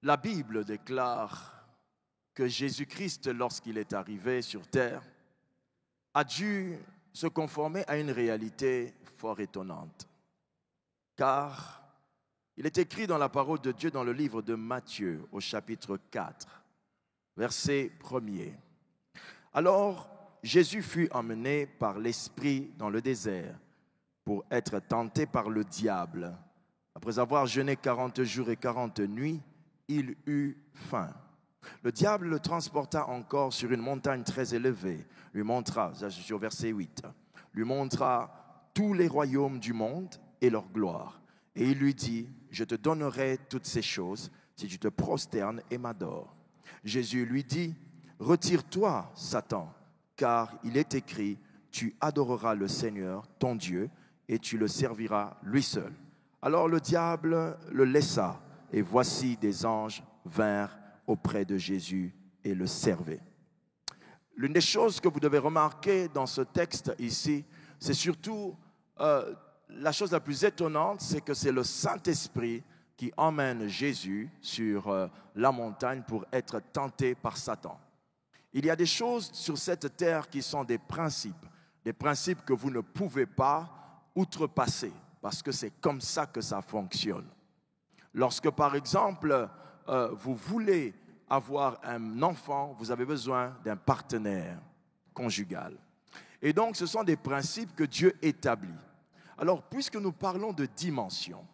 La Bible déclare que Jésus-Christ, lorsqu'il est arrivé sur terre, a dû se conformer à une réalité fort étonnante. Car il est écrit dans la parole de Dieu dans le livre de Matthieu, au chapitre 4, verset 1er. Alors, Jésus fut emmené par l'Esprit dans le désert pour être tenté par le diable. Après avoir jeûné 40 jours et 40 nuits, il eut faim. Le diable le transporta encore sur une montagne très élevée, lui montra, ça c'est au verset 8, lui montra tous les royaumes du monde et leur gloire. Et il lui dit, je te donnerai toutes ces choses si tu te prosternes et m'adores. Jésus lui dit, retire-toi, Satan, car il est écrit, tu adoreras le Seigneur, ton Dieu, et tu le serviras lui seul. Alors le diable le laissa, et voici des anges vinrent auprès de Jésus et le servaient. L'une des choses que vous devez remarquer dans ce texte ici, c'est surtout la chose la plus étonnante, c'est que c'est le Saint-Esprit qui emmène Jésus sur la montagne pour être tenté par Satan. Il y a des choses sur cette terre qui sont des principes que vous ne pouvez pas outrepasser, parce que c'est comme ça que ça fonctionne. Lorsque, par exemple, vous voulez avoir un enfant, vous avez besoin d'un partenaire conjugal. Et donc, ce sont des principes que Dieu établit. Alors, puisque nous parlons de dimension,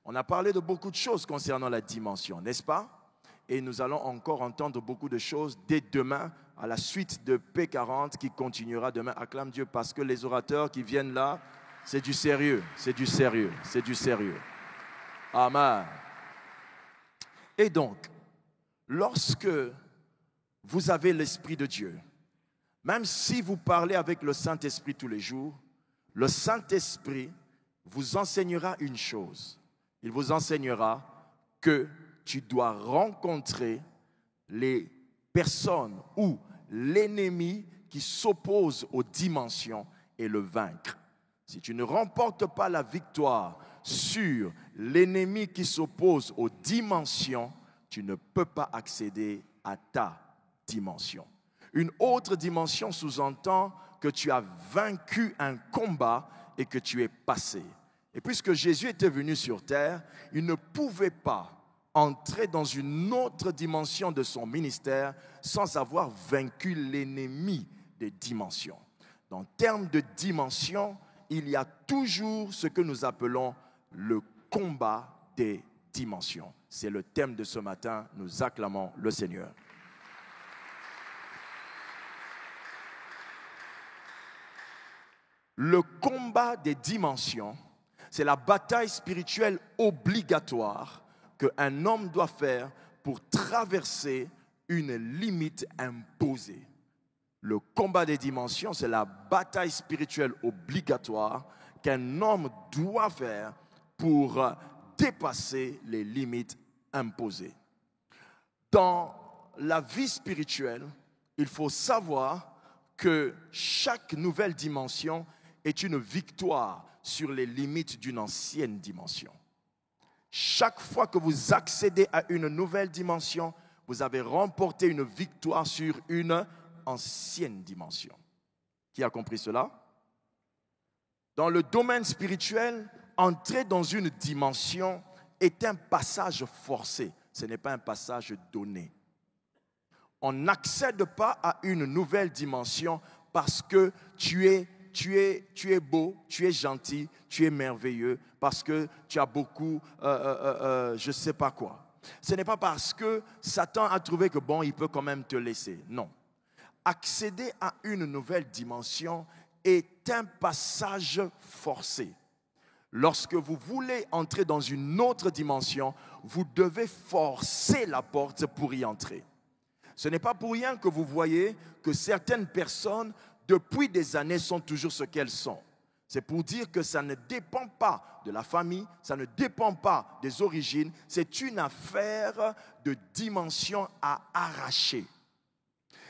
on a parlé de beaucoup de choses concernant la dimension, n'est-ce pas? Et nous allons encore entendre beaucoup de choses dès demain, à la suite de P40 qui continuera demain. Acclame Dieu parce que les orateurs qui viennent là, c'est du sérieux, c'est du sérieux, c'est du sérieux. Amen. Et donc, lorsque vous avez l'Esprit de Dieu, même si vous parlez avec le Saint-Esprit tous les jours, le Saint-Esprit vous enseignera une chose. Il vous enseignera que tu dois rencontrer les personnes ou l'ennemi qui s'oppose aux dimensions et le vaincre. Si tu ne remportes pas la victoire sur l'ennemi qui s'oppose aux dimensions, tu ne peux pas accéder à ta dimension. Une autre dimension sous-entend que tu as vaincu un combat et que tu es passé. Et puisque Jésus était venu sur terre, il ne pouvait pas entrer dans une autre dimension de son ministère sans avoir vaincu l'ennemi des dimensions. En termes de dimension, il y a toujours ce que nous appelons le combat des dimensions. C'est le thème de ce matin, nous acclamons le Seigneur. Le combat des dimensions, c'est la bataille spirituelle obligatoire qu'un homme doit faire pour traverser une limite imposée. Le combat des dimensions, c'est la bataille spirituelle obligatoire qu'un homme doit faire pour dépasser les limites imposées. Dans la vie spirituelle, il faut savoir que chaque nouvelle dimension est une victoire sur les limites d'une ancienne dimension. Chaque fois que vous accédez à une nouvelle dimension, vous avez remporté une victoire sur une ancienne dimension. Qui a compris cela? Dans le domaine spirituel, entrer dans une dimension est un passage forcé. Ce n'est pas un passage donné. On n'accède pas à une nouvelle dimension parce que tu es beau, tu es gentil, tu es merveilleux, parce que tu as beaucoup, je ne sais pas quoi. Ce n'est pas parce que Satan a trouvé que bon, il peut quand même te laisser. Non. Accéder à une nouvelle dimension est un passage forcé. Lorsque vous voulez entrer dans une autre dimension, vous devez forcer la porte pour y entrer. Ce n'est pas pour rien que vous voyez que certaines personnes, depuis des années, sont toujours ce qu'elles sont. C'est pour dire que ça ne dépend pas de la famille, ça ne dépend pas des origines, c'est une affaire de dimension à arracher.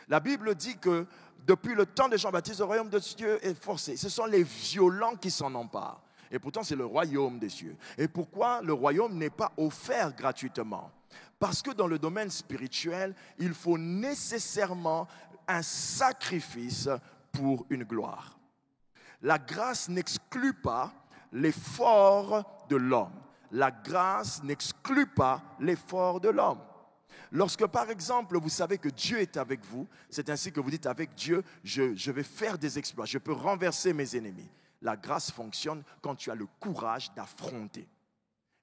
La Bible dit que depuis le temps de Jean-Baptiste, le royaume de Dieu est forcé. Ce sont les violents qui s'en emparent. Et pourtant, c'est le royaume des cieux. Et pourquoi le royaume n'est pas offert gratuitement? Parce que dans le domaine spirituel, il faut nécessairement un sacrifice pour une gloire. La grâce n'exclut pas l'effort de l'homme. La grâce n'exclut pas l'effort de l'homme. Lorsque, par exemple, vous savez que Dieu est avec vous, c'est ainsi que vous dites, avec Dieu, je vais faire des exploits, je peux renverser mes ennemis. La grâce fonctionne quand tu as le courage d'affronter.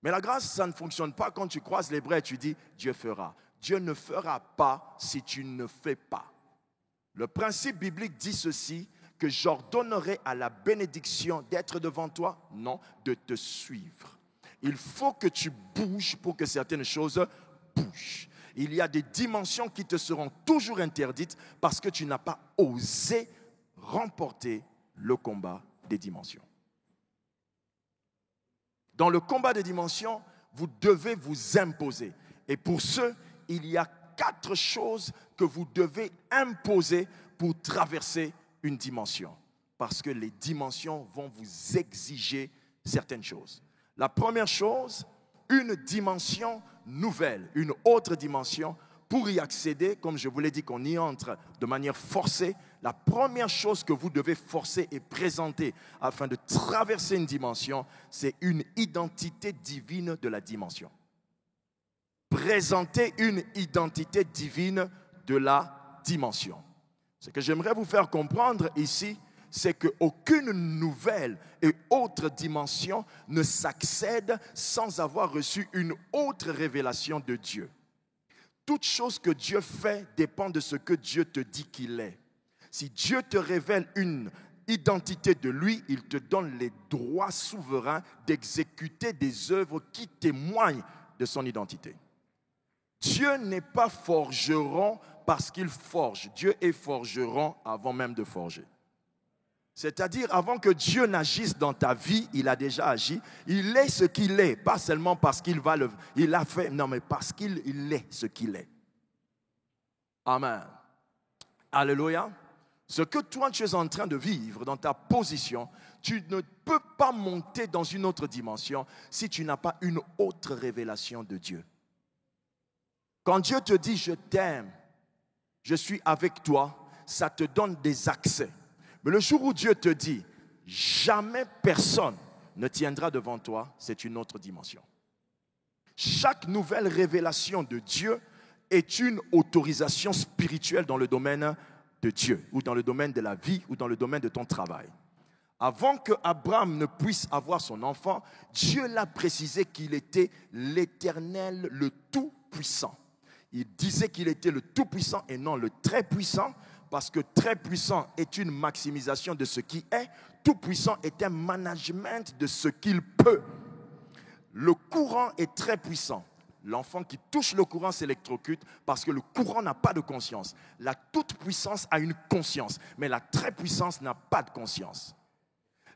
Mais la grâce, ça ne fonctionne pas quand tu croises les bras et tu dis, Dieu fera. Dieu ne fera pas si tu ne fais pas. Le principe biblique dit ceci, que j'ordonnerai à la bénédiction d'être devant toi, non, de te suivre. Il faut que tu bouges pour que certaines choses bougent. Il y a des dimensions qui te seront toujours interdites parce que tu n'as pas osé remporter le combat des dimensions. Dans le combat des dimensions, vous devez vous imposer. Et pour ce, il y a 4 choses que vous devez imposer pour traverser une dimension. Parce que les dimensions vont vous exiger certaines choses. La première chose, une dimension nouvelle, une autre dimension. Pour y accéder, comme je vous l'ai dit qu'on y entre de manière forcée, la première chose que vous devez forcer et présenter afin de traverser une dimension, c'est une identité divine de la dimension. Présenter une identité divine de la dimension. Ce que j'aimerais vous faire comprendre ici, c'est qu'aucune nouvelle et autre dimension ne s'accède sans avoir reçu une autre révélation de Dieu. Toute chose que Dieu fait dépend de ce que Dieu te dit qu'il est. Si Dieu te révèle une identité de lui, il te donne les droits souverains d'exécuter des œuvres qui témoignent de son identité. Dieu n'est pas forgeron parce qu'il forge. Dieu est forgeron avant même de forger. C'est-à-dire, avant que Dieu n'agisse dans ta vie, il a déjà agi. Il est ce qu'il est, pas seulement parce qu'il a fait, non, mais parce qu'il est ce qu'il est. Amen. Alléluia. Ce que toi, tu es en train de vivre dans ta position, tu ne peux pas monter dans une autre dimension si tu n'as pas une autre révélation de Dieu. Quand Dieu te dit « je t'aime, je suis avec toi », ça te donne des accès. Mais le jour où Dieu te dit « jamais personne ne tiendra devant toi », c'est une autre dimension. Chaque nouvelle révélation de Dieu est une autorisation spirituelle dans le domaine de Dieu, ou dans le domaine de la vie, ou dans le domaine de ton travail. Avant que Abraham ne puisse avoir son enfant, Dieu l'a précisé qu'il était l'Éternel, le Tout-Puissant. Il disait qu'il était le Tout-Puissant et non le Très-Puissant, parce que Très-Puissant est une maximisation de ce qui est, Tout-Puissant est un management de ce qu'il peut. Le courant est très puissant. L'enfant qui touche le courant s'électrocute parce que le courant n'a pas de conscience. La toute-puissance a une conscience, mais la très-puissance n'a pas de conscience.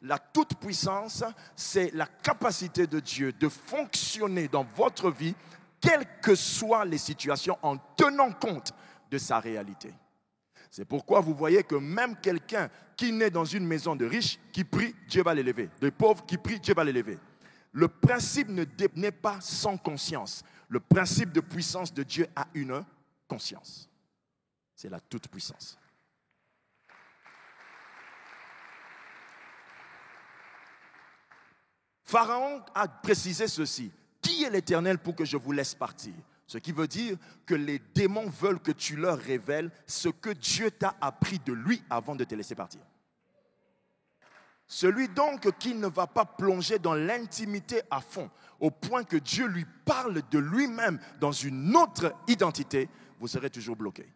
La toute-puissance, c'est la capacité de Dieu de fonctionner dans votre vie, quelles que soient les situations, en tenant compte de sa réalité. C'est pourquoi vous voyez que même quelqu'un qui naît dans une maison de riches, qui prie, Dieu va l'élever. De pauvres qui prie, Dieu va l'élever. Le principe n'est pas sans conscience. Le principe de puissance de Dieu a une conscience. C'est la toute-puissance. Pharaon a précisé ceci. Qui est l'Éternel pour que je vous laisse partir? Ce qui veut dire que les démons veulent que tu leur révèles ce que Dieu t'a appris de lui avant de te laisser partir. Celui donc qui ne va pas plonger dans l'intimité à fond, au point que Dieu lui parle de lui-même dans une autre identité, vous serez toujours bloqué.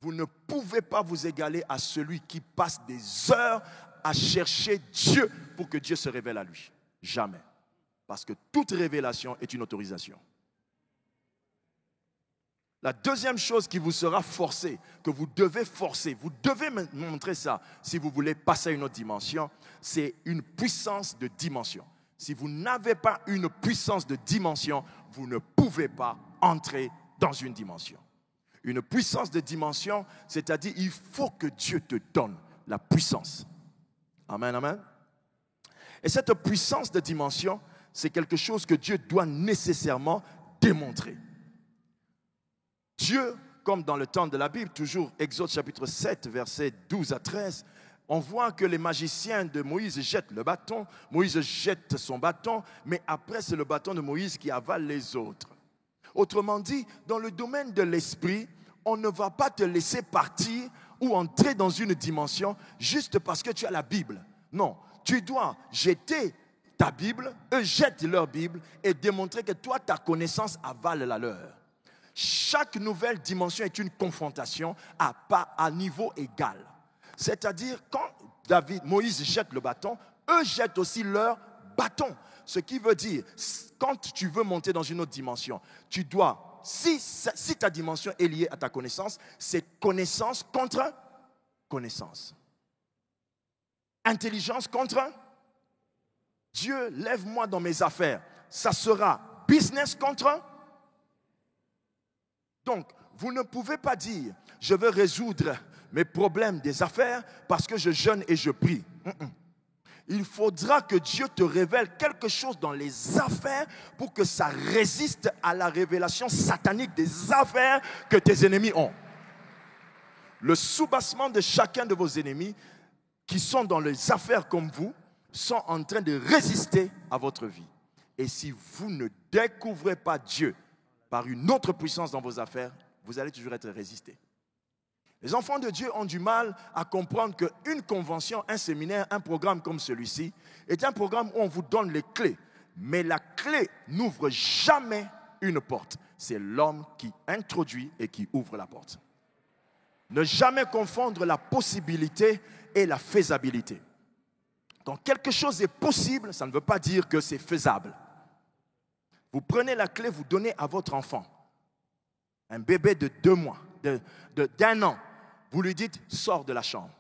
Vous ne pouvez pas vous égaler à celui qui passe des heures à chercher Dieu pour que Dieu se révèle à lui. Jamais. Parce que toute révélation est une autorisation. La deuxième chose qui vous sera forcée, que vous devez forcer, vous devez me montrer ça si vous voulez passer à une autre dimension, c'est une puissance de dimension. Si vous n'avez pas une puissance de dimension, vous ne pouvez pas entrer dans une dimension. Une puissance de dimension, c'est-à-dire il faut que Dieu te donne la puissance. Amen, amen. Et cette puissance de dimension, c'est quelque chose que Dieu doit nécessairement démontrer. Dieu, comme dans le temps de la Bible, toujours Exode chapitre 7, versets 12 à 13, on voit que les magiciens de Moïse jettent le bâton, Moïse jette son bâton, mais après c'est le bâton de Moïse qui avale les autres. Autrement dit, dans le domaine de l'esprit, on ne va pas te laisser partir ou entrer dans une dimension juste parce que tu as la Bible. Non, tu dois jeter ta Bible, eux jettent leur Bible et démontrer que toi, ta connaissance avale la leur. Chaque nouvelle dimension est une confrontation à niveau égal. C'est-à-dire, quand Moïse jette le bâton, eux jettent aussi leur bâton. Ce qui veut dire, quand tu veux monter dans une autre dimension, tu dois, si ta dimension est liée à ta connaissance, c'est connaissance contre connaissance. Intelligence contre Dieu, lève-moi dans mes affaires. Ça sera business contre. Donc, vous ne pouvez pas dire, je veux résoudre mes problèmes des affaires parce que je jeûne et je prie. Il faudra que Dieu te révèle quelque chose dans les affaires pour que ça résiste à la révélation satanique des affaires que tes ennemis ont. Le soubassement de chacun de vos ennemis qui sont dans les affaires comme vous sont en train de résister à votre vie. Et si vous ne découvrez pas Dieu par une autre puissance dans vos affaires, vous allez toujours être résisté. Les enfants de Dieu ont du mal à comprendre qu'une convention, un séminaire, un programme comme celui-ci est un programme où on vous donne les clés. Mais la clé n'ouvre jamais une porte. C'est l'homme qui introduit et qui ouvre la porte. Ne jamais confondre la possibilité et la faisabilité. Donc quelque chose est possible, ça ne veut pas dire que c'est faisable. Vous prenez la clé, vous donnez à votre enfant, un bébé de 2 mois, d'1 an, vous lui dites, sors de la chambre.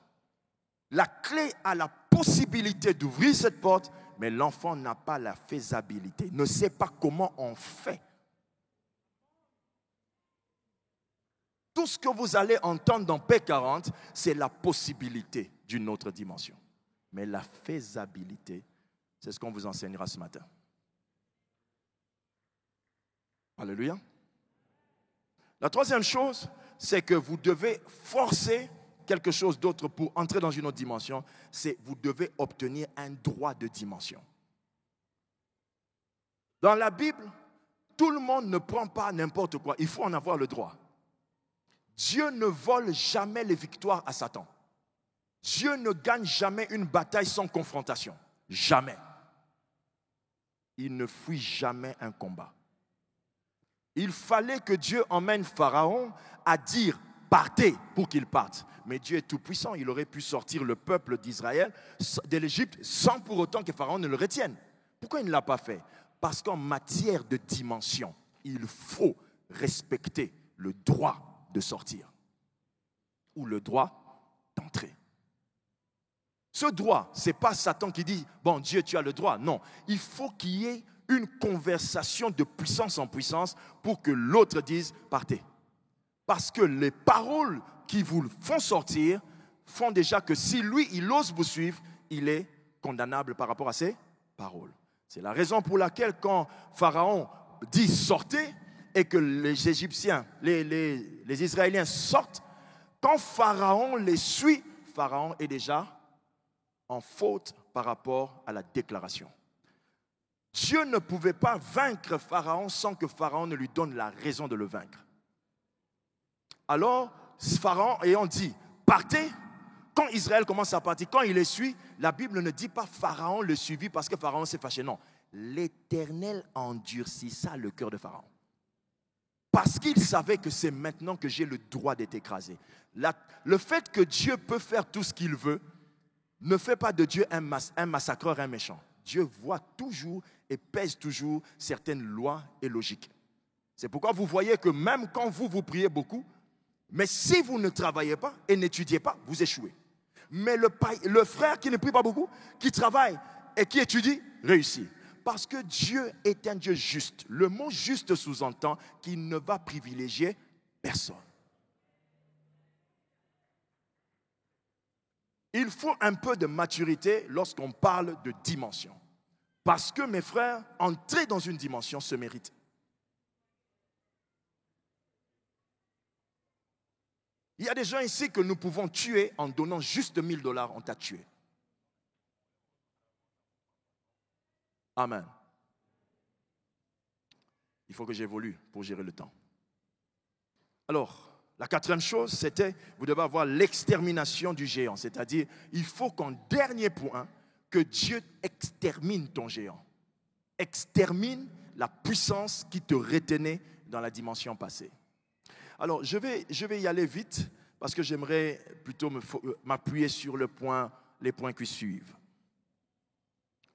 La clé a la possibilité d'ouvrir cette porte, mais l'enfant n'a pas la faisabilité, ne sait pas comment on fait. Tout ce que vous allez entendre dans P40, c'est la possibilité d'une autre dimension. Mais la faisabilité, c'est ce qu'on vous enseignera ce matin. Alléluia. La troisième chose, c'est que vous devez forcer quelque chose d'autre pour entrer dans une autre dimension. C'est vous devez obtenir un droit de dimension. Dans la Bible, tout le monde ne prend pas n'importe quoi. Il faut en avoir le droit. Dieu ne vole jamais les victoires à Satan. Dieu ne gagne jamais une bataille sans confrontation. Jamais. Il ne fuit jamais un combat. Il fallait que Dieu emmène Pharaon à dire « partez » pour qu'il parte. Mais Dieu est tout puissant. Il aurait pu sortir le peuple d'Israël de l'Égypte sans pour autant que Pharaon ne le retienne. Pourquoi il ne l'a pas fait? Parce qu'en matière de dimension, il faut respecter le droit de sortir ou le droit d'entrer. Ce droit, ce n'est pas Satan qui dit « bon, Dieu, tu as le droit ». Non, il faut qu'il y ait une conversation de puissance en puissance pour que l'autre dise « partez ». Parce que les paroles qui vous font sortir font déjà que si lui, il ose vous suivre, il est condamnable par rapport à ses paroles. C'est la raison pour laquelle quand Pharaon dit « sortez » et que les Égyptiens, les Israéliens sortent, quand Pharaon les suit, Pharaon est déjà en faute par rapport à la déclaration. Dieu ne pouvait pas vaincre Pharaon sans que Pharaon ne lui donne la raison de le vaincre. Alors, Pharaon ayant dit, partez, quand Israël commence à partir, quand il les suit, la Bible ne dit pas Pharaon le suivit parce que Pharaon s'est fâché. Non, l'Éternel endurcissa le cœur de Pharaon. Parce qu'il savait que c'est maintenant que j'ai le droit d'être écrasé. Le fait que Dieu peut faire tout ce qu'il veut ne fait pas de Dieu un massacreur, un méchant. Dieu voit toujours et pèse toujours certaines lois et logiques. C'est pourquoi vous voyez que même quand vous priez beaucoup, mais si vous ne travaillez pas et n'étudiez pas, vous échouez. Mais le frère qui ne prie pas beaucoup, qui travaille et qui étudie, réussit. Parce que Dieu est un Dieu juste. Le mot juste sous-entend qu'il ne va privilégier personne. Il faut un peu de maturité lorsqu'on parle de dimension. Parce que, mes frères, entrer dans une dimension se mérite. Il y a des gens ici que nous pouvons tuer en donnant juste $1000, on t'a tué. Amen. Il faut que j'évolue pour gérer le temps. Alors, la quatrième chose, c'était, vous devez avoir l'extermination du géant. C'est-à-dire, il faut qu'en dernier point, que Dieu extermine ton géant. Extermine la puissance qui te retenait dans la dimension passée. Alors, je vais y aller vite parce que j'aimerais plutôt m'appuyer sur les points qui suivent.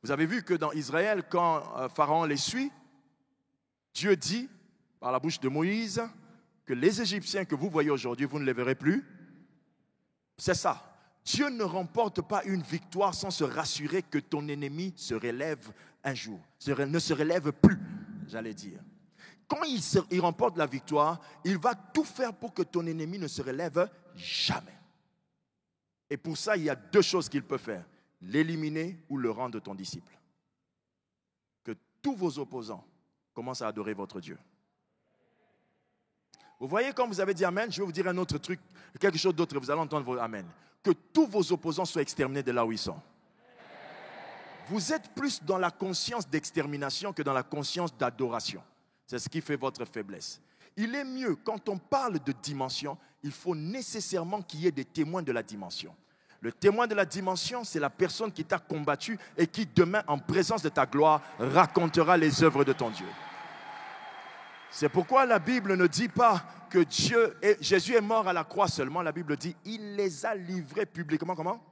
Vous avez vu que dans Israël, quand Pharaon les suit, Dieu dit, par la bouche de Moïse, que les Égyptiens que vous voyez aujourd'hui, vous ne les verrez plus. C'est ça. Dieu ne remporte pas une victoire sans se rassurer que ton ennemi se relève un jour. Ne se relève plus, j'allais dire. Quand il remporte la victoire, il va tout faire pour que ton ennemi ne se relève jamais. Et pour ça, il y a deux choses qu'il peut faire. L'éliminer ou le rendre ton disciple. Que tous vos opposants commencent à adorer votre Dieu. Vous voyez, comme vous avez dit Amen, je vais vous dire un autre truc, quelque chose d'autre, vous allez entendre vos Amen. Que tous vos opposants soient exterminés de là où ils sont. Vous êtes plus dans la conscience d'extermination que dans la conscience d'adoration. C'est ce qui fait votre faiblesse. Il est mieux, quand on parle de dimension, il faut nécessairement qu'il y ait des témoins de la dimension. Le témoin de la dimension, c'est la personne qui t'a combattu et qui demain, en présence de ta gloire, racontera les œuvres de ton Dieu. C'est pourquoi la Bible ne dit pas que Jésus est mort à la croix seulement. La Bible dit il les a livrés publiquement. Comment?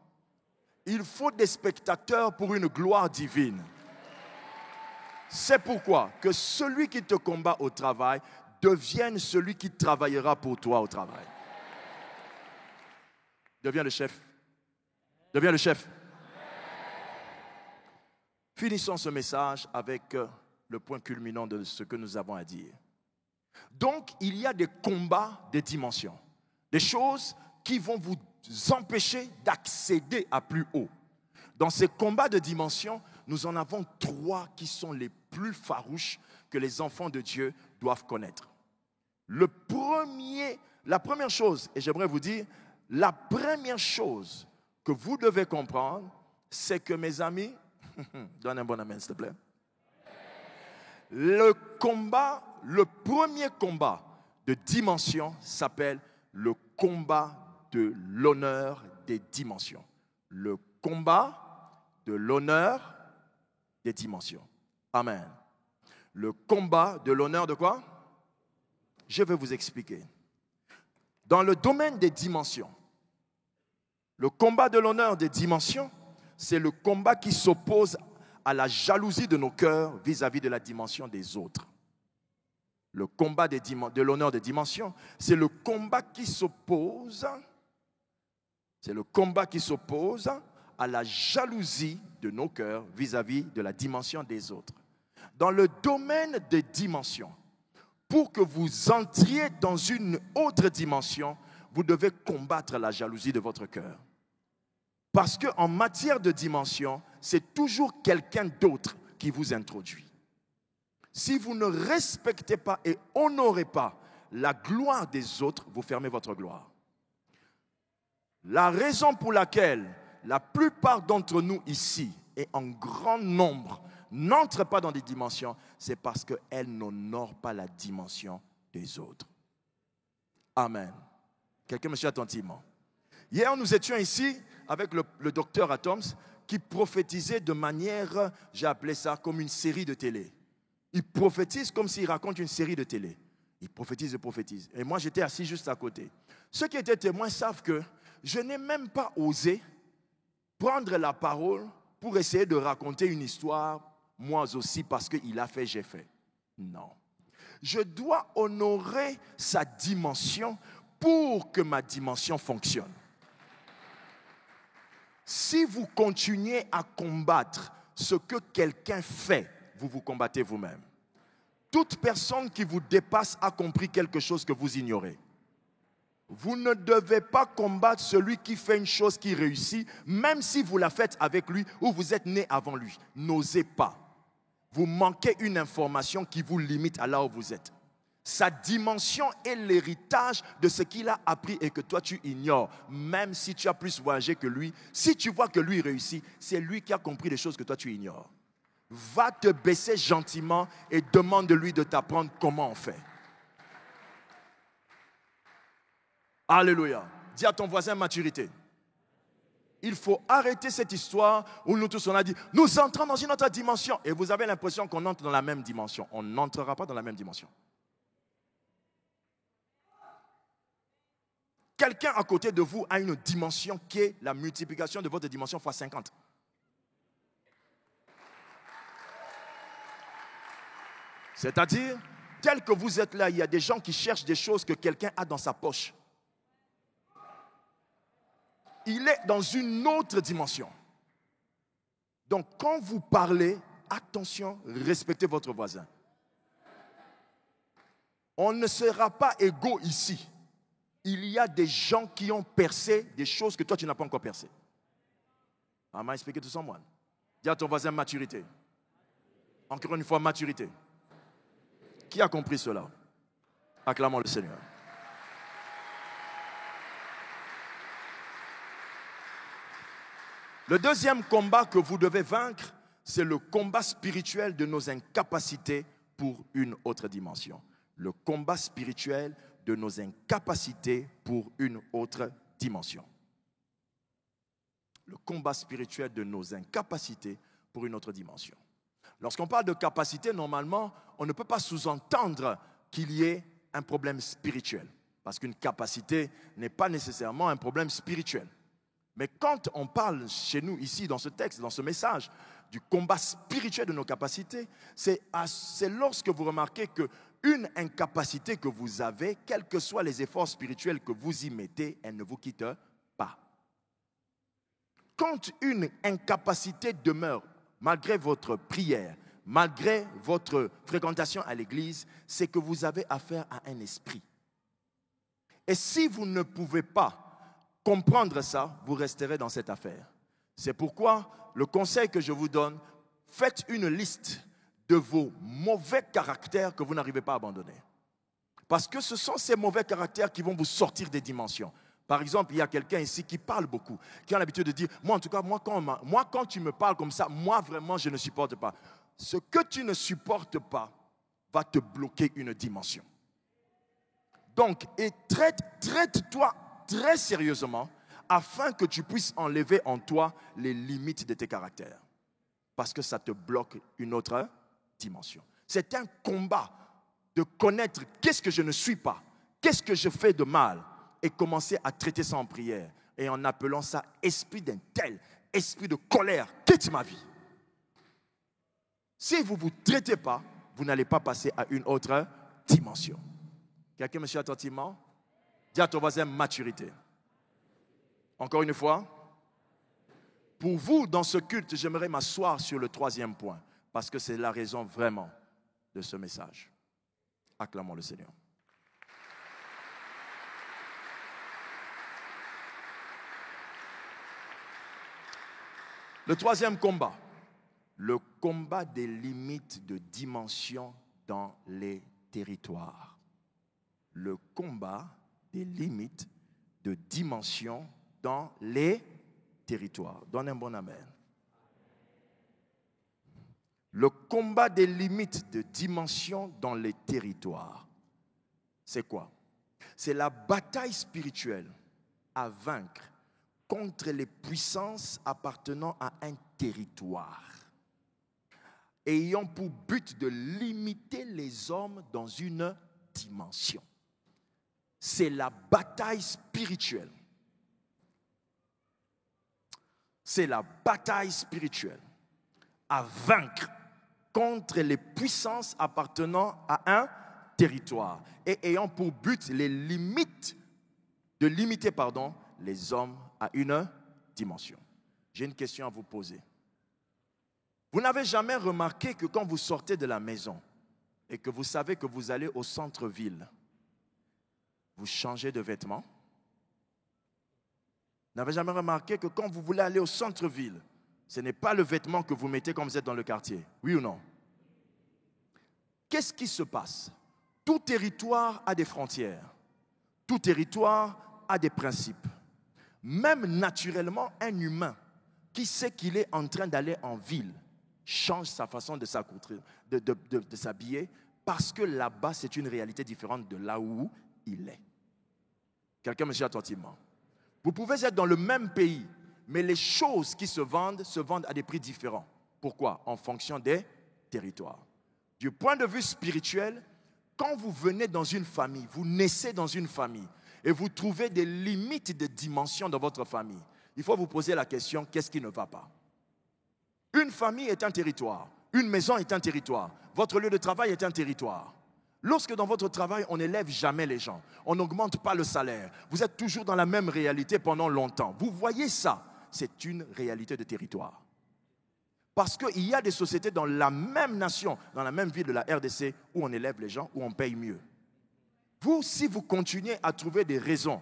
Il faut des spectateurs pour une gloire divine. C'est pourquoi que celui qui te combat au travail devienne celui qui travaillera pour toi au travail. Deviens le chef. Deviens le chef. Finissons ce message avec le point culminant de ce que nous avons à dire. Donc, il y a des combats de dimensions, des choses qui vont vous empêcher d'accéder à plus haut. Dans ces combats de dimensions, nous en avons 3 qui sont les plus farouches que les enfants de Dieu doivent connaître. La première chose, et j'aimerais vous dire, la première chose que vous devez comprendre, c'est que mes amis, donne un bon amen s'il te plaît. Le premier combat de dimension s'appelle le combat de l'honneur des dimensions. Le combat de l'honneur des dimensions. Amen. Le combat de l'honneur de quoi? Je vais vous expliquer. Dans le domaine des dimensions, le combat de l'honneur des dimensions, c'est le combat qui s'oppose à la jalousie de nos cœurs vis-à-vis de la dimension des autres. Le combat de l'honneur des dimensions, c'est le combat qui s'oppose à la jalousie de nos cœurs vis-à-vis de la dimension des autres. Dans le domaine des dimensions, pour que vous entriez dans une autre dimension, vous devez combattre la jalousie de votre cœur. Parce qu'en matière de dimension, c'est toujours quelqu'un d'autre qui vous introduit. Si vous ne respectez pas et honorez pas la gloire des autres, vous fermez votre gloire. La raison pour laquelle la plupart d'entre nous ici, et en grand nombre, n'entrent pas dans des dimensions, c'est parce qu'elles n'honorent pas la dimension des autres. Amen. Quelqu'un me suit attentivement. Hier, nous étions ici avec le docteur Atoms qui prophétisait de manière, j'ai appelé ça comme une série de télé. Il prophétise comme s'il raconte une série de télé. Il prophétise et prophétise. Et moi, j'étais assis juste à côté. Ceux qui étaient témoins savent que je n'ai même pas osé prendre la parole pour essayer de raconter une histoire, moi aussi, parce qu'il a fait, j'ai fait. Non. Je dois honorer sa dimension pour que ma dimension fonctionne. Si vous continuez à combattre ce que quelqu'un fait, vous vous combattez vous-même. Toute personne qui vous dépasse a compris quelque chose que vous ignorez. Vous ne devez pas combattre celui qui fait une chose qui réussit, même si vous la faites avec lui ou vous êtes né avant lui. N'osez pas. Vous manquez une information qui vous limite à là où vous êtes. Sa dimension est l'héritage de ce qu'il a appris et que toi tu ignores. Même si tu as plus voyagé que lui, si tu vois que lui réussit, c'est lui qui a compris les choses que toi tu ignores. Va te baisser gentiment et demande-lui de t'apprendre comment on fait. Alléluia. Dis à ton voisin maturité. Il faut arrêter cette histoire où nous tous on a dit, nous entrons dans une autre dimension. Et vous avez l'impression qu'on entre dans la même dimension. On n'entrera pas dans la même dimension. Quelqu'un à côté de vous a une dimension qui est la multiplication de votre dimension fois 50. C'est-à-dire, tel que vous êtes là, il y a des gens qui cherchent des choses que quelqu'un a dans sa poche. Il est dans une autre dimension. Donc, quand vous parlez, attention, respectez votre voisin. On ne sera pas égaux ici. Il y a des gens qui ont percé des choses que toi, tu n'as pas encore percées. Am I speaking to someone? Dis à ton voisin maturité. Encore une fois, maturité. Qui a compris cela? Acclamons le Seigneur. Le deuxième combat que vous devez vaincre, c'est le combat spirituel de nos incapacités pour une autre dimension. Le combat spirituel de nos incapacités pour une autre dimension. Le combat spirituel de nos incapacités pour une autre dimension. Lorsqu'on parle de capacité, normalement, on ne peut pas sous-entendre qu'il y ait un problème spirituel. Parce qu'une capacité n'est pas nécessairement un problème spirituel. Mais quand on parle chez nous, ici, dans ce texte, dans ce message, du combat spirituel de nos capacités, c'est lorsque vous remarquez qu'une incapacité que vous avez, quels que soient les efforts spirituels que vous y mettez, elle ne vous quitte pas. Quand une incapacité demeure, malgré votre prière, malgré votre fréquentation à l'église, c'est que vous avez affaire à un esprit. Et si vous ne pouvez pas comprendre ça, vous resterez dans cette affaire. C'est pourquoi le conseil que je vous donne, faites une liste de vos mauvais caractères que vous n'arrivez pas à abandonner. Parce que ce sont ces mauvais caractères qui vont vous sortir des dimensions. Par exemple, il y a quelqu'un ici qui parle beaucoup, qui a l'habitude de dire, moi en tout cas, quand tu me parles comme ça, moi vraiment je ne supporte pas. Ce que tu ne supportes pas va te bloquer une dimension. Donc, traite-toi très sérieusement afin que tu puisses enlever en toi les limites de tes caractères. Parce que ça te bloque une autre dimension. C'est un combat de connaître qu'est-ce que je ne suis pas, qu'est-ce que je fais de mal et commencer à traiter ça en prière et en appelant ça esprit d'un tel, esprit de colère, quitte ma vie. Si vous ne vous traitez pas, vous n'allez pas passer à une autre dimension. Quelqu'un me suit attentivement? Dis à ton voisin maturité. Encore une fois, pour vous, dans ce culte, j'aimerais m'asseoir sur le troisième point, parce que c'est la raison vraiment de ce message. Acclamons le Seigneur. Le troisième combat, le combat des limites de dimension dans les territoires. Le combat des limites de dimension dans les territoires. Donne un bon amen. Le combat des limites de dimension dans les territoires. C'est quoi? C'est la bataille spirituelle à vaincre contre les puissances appartenant à un territoire, ayant pour but de limiter les hommes dans une dimension. C'est la bataille spirituelle. C'est la bataille spirituelle à vaincre contre les puissances appartenant à un territoire et ayant pour but de limiter les hommes à une dimension. J'ai une question à vous poser. Vous n'avez jamais remarqué que quand vous sortez de la maison et que vous savez que vous allez au centre-ville, vous changez de vêtements? Vous n'avez jamais remarqué que quand vous voulez aller au centre-ville, ce n'est pas le vêtement que vous mettez quand vous êtes dans le quartier? Oui ou non? Qu'est-ce qui se passe? Tout territoire a des frontières. Tout territoire a des principes. Même naturellement, un humain qui sait qu'il est en train d'aller en ville change sa façon de s'habiller parce que là-bas, c'est une réalité différente de là où il est. Quelqu'un me suit attentivement. Vous pouvez être dans le même pays, mais les choses qui se vendent à des prix différents. Pourquoi? En fonction des territoires. Du point de vue spirituel, quand vous venez dans une famille, vous naissez dans une famille et vous trouvez des limites de dimension dans votre famille, il faut vous poser la question, qu'est-ce qui ne va pas? Une famille est un territoire, une maison est un territoire, votre lieu de travail est un territoire. Lorsque dans votre travail, on n'élève jamais les gens, on n'augmente pas le salaire, vous êtes toujours dans la même réalité pendant longtemps. Vous voyez ça, c'est une réalité de territoire. Parce qu'il y a des sociétés dans la même nation, dans la même ville de la RDC, où on élève les gens, où on paye mieux. Vous, si vous continuez à trouver des raisons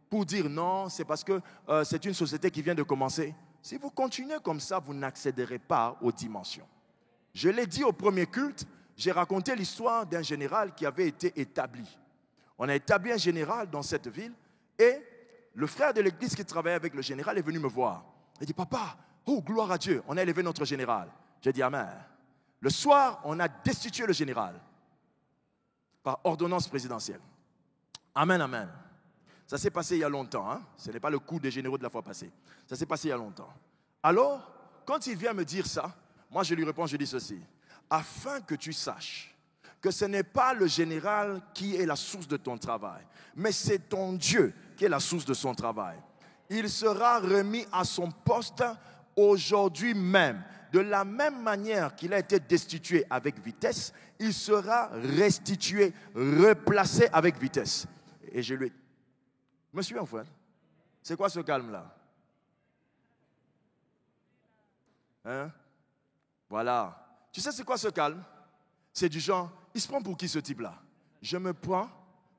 pour dire non, c'est parce que c'est une société qui vient de commencer, si vous continuez comme ça, vous n'accéderez pas aux dimensions. Je l'ai dit au premier culte, j'ai raconté l'histoire d'un général qui avait été établi. On a établi un général dans cette ville et le frère de l'église qui travaillait avec le général est venu me voir. Il dit, papa, oh gloire à Dieu, on a élevé notre général. J'ai dit, amen. Le soir, on a destitué le général par ordonnance présidentielle. Amen, amen. Ça s'est passé il y a longtemps. Hein? Ce n'est pas le coup des généraux de la fois passée. Ça s'est passé il y a longtemps. Alors, quand il vient me dire ça, moi je lui réponds, je dis ceci. Afin que tu saches que ce n'est pas le général qui est la source de ton travail, mais c'est ton Dieu qui est la source de son travail. Il sera remis à son poste aujourd'hui même. De la même manière qu'il a été destitué avec vitesse, il sera restitué, replacé avec vitesse. Et je lui ai dit, monsieur mon frère, c'est quoi ce calme-là? Hein? Voilà. Tu sais c'est quoi ce calme? C'est du genre, il se prend pour qui ce type-là? Je me prends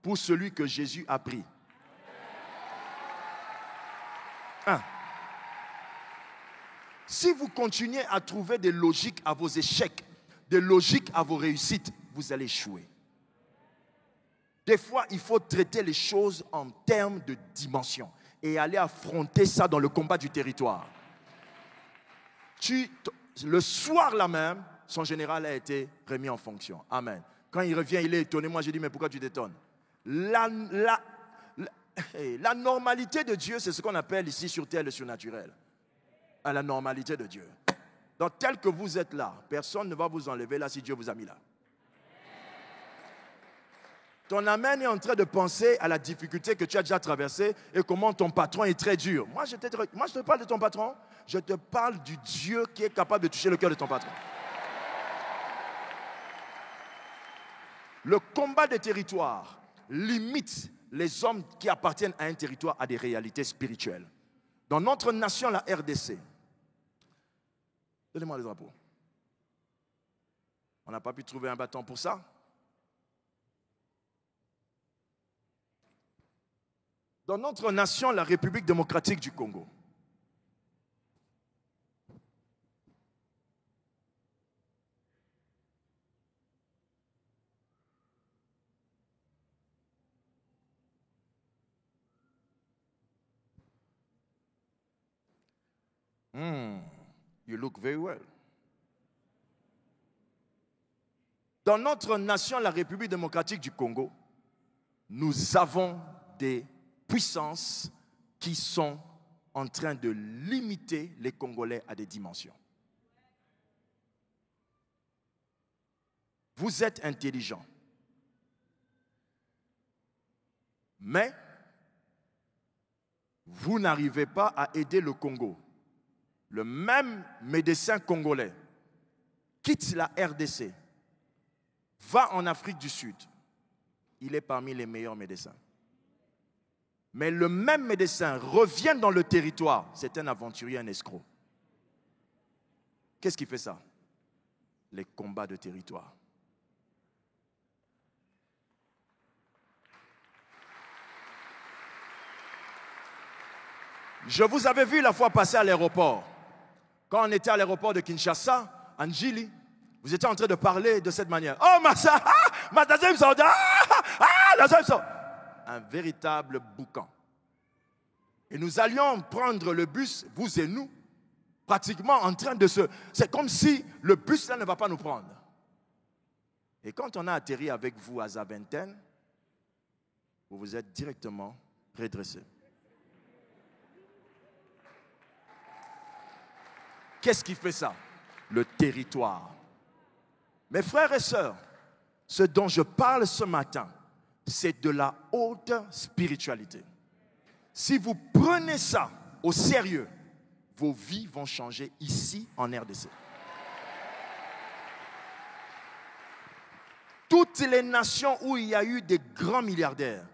pour celui que Jésus a pris. Hein? Si vous continuez à trouver des logiques à vos échecs, des logiques à vos réussites, vous allez échouer. Des fois, il faut traiter les choses en termes de dimension et aller affronter ça dans le combat du territoire. Le soir là même, son général a été remis en fonction. Amen. Quand il revient, il est étonné. Moi, j'ai dit, mais pourquoi tu t'étonnes? La normalité de Dieu, c'est ce qu'on appelle ici sur terre le surnaturel. À la normalité de Dieu. Donc, tel que vous êtes là, personne ne va vous enlever là si Dieu vous a mis là. Ton amen est en train de penser à la difficulté que tu as déjà traversée et comment ton patron est très dur. Moi, je te parle de ton patron. Je te parle du Dieu qui est capable de toucher le cœur de ton patron. Le combat des territoires limite les hommes qui appartiennent à un territoire à des réalités spirituelles. Dans notre nation, la RDC, donnez-moi les drapeaux. On n'a pas pu trouver un bâton pour ça. Dans notre nation, la République démocratique du Congo, you look very well. Dans notre nation, la République démocratique du Congo, nous avons des puissances qui sont en train de limiter les Congolais à des dimensions. Vous êtes intelligents, mais vous n'arrivez pas à aider le Congo. Le même médecin congolais quitte la RDC, va en Afrique du Sud. Il est parmi les meilleurs médecins. Mais le même médecin revient dans le territoire. C'est un aventurier, un escroc. Qu'est-ce qui fait ça? Les combats de territoire. Je vous avais vu la fois passée à l'aéroport. Quand on était à l'aéroport de Kinshasa, Anjili, vous étiez en train de parler de cette manière. Oh, Massa, ma deuxième soldat, Lazare sort. Un véritable boucan. Et nous allions prendre le bus, vous et nous, pratiquement en train de se... C'est comme si le bus là ne va pas nous prendre. Et quand on a atterri avec vous à Zaventem, vous vous êtes directement redressé. Qu'est-ce qui fait ça? Le territoire. Mes frères et sœurs, ce dont je parle ce matin, c'est de la haute spiritualité. Si vous prenez ça au sérieux, vos vies vont changer ici en RDC. Toutes les nations où il y a eu des grands milliardaires,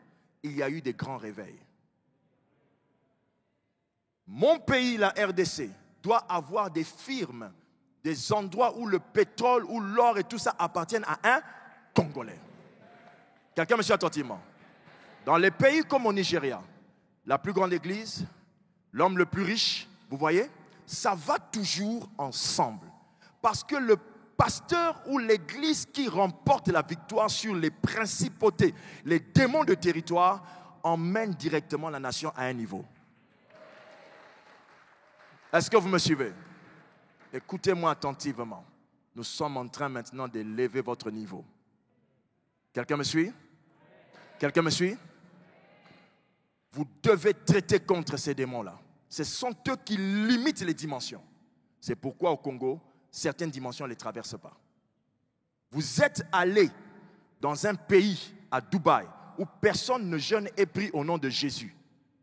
il y a eu des grands réveils. Mon pays, la RDC, doit avoir des firmes, des endroits où le pétrole, où l'or et tout ça appartiennent à un Congolais. Quelqu'un me suit attentivement. Dans les pays comme au Nigeria, la plus grande église, l'homme le plus riche, vous voyez, ça va toujours ensemble. Parce que le pasteur ou l'église qui remporte la victoire sur les principautés, les démons de territoire, emmène directement la nation à un niveau. Est-ce que vous me suivez? Écoutez-moi attentivement. Nous sommes en train maintenant d'élever votre niveau. Quelqu'un me suit? Quelqu'un me suit? Vous devez traiter contre ces démons-là. Ce sont eux qui limitent les dimensions. C'est pourquoi au Congo, certaines dimensions ne les traversent pas. Vous êtes allé dans un pays, à Dubaï, où personne ne jeûne et prie au nom de Jésus.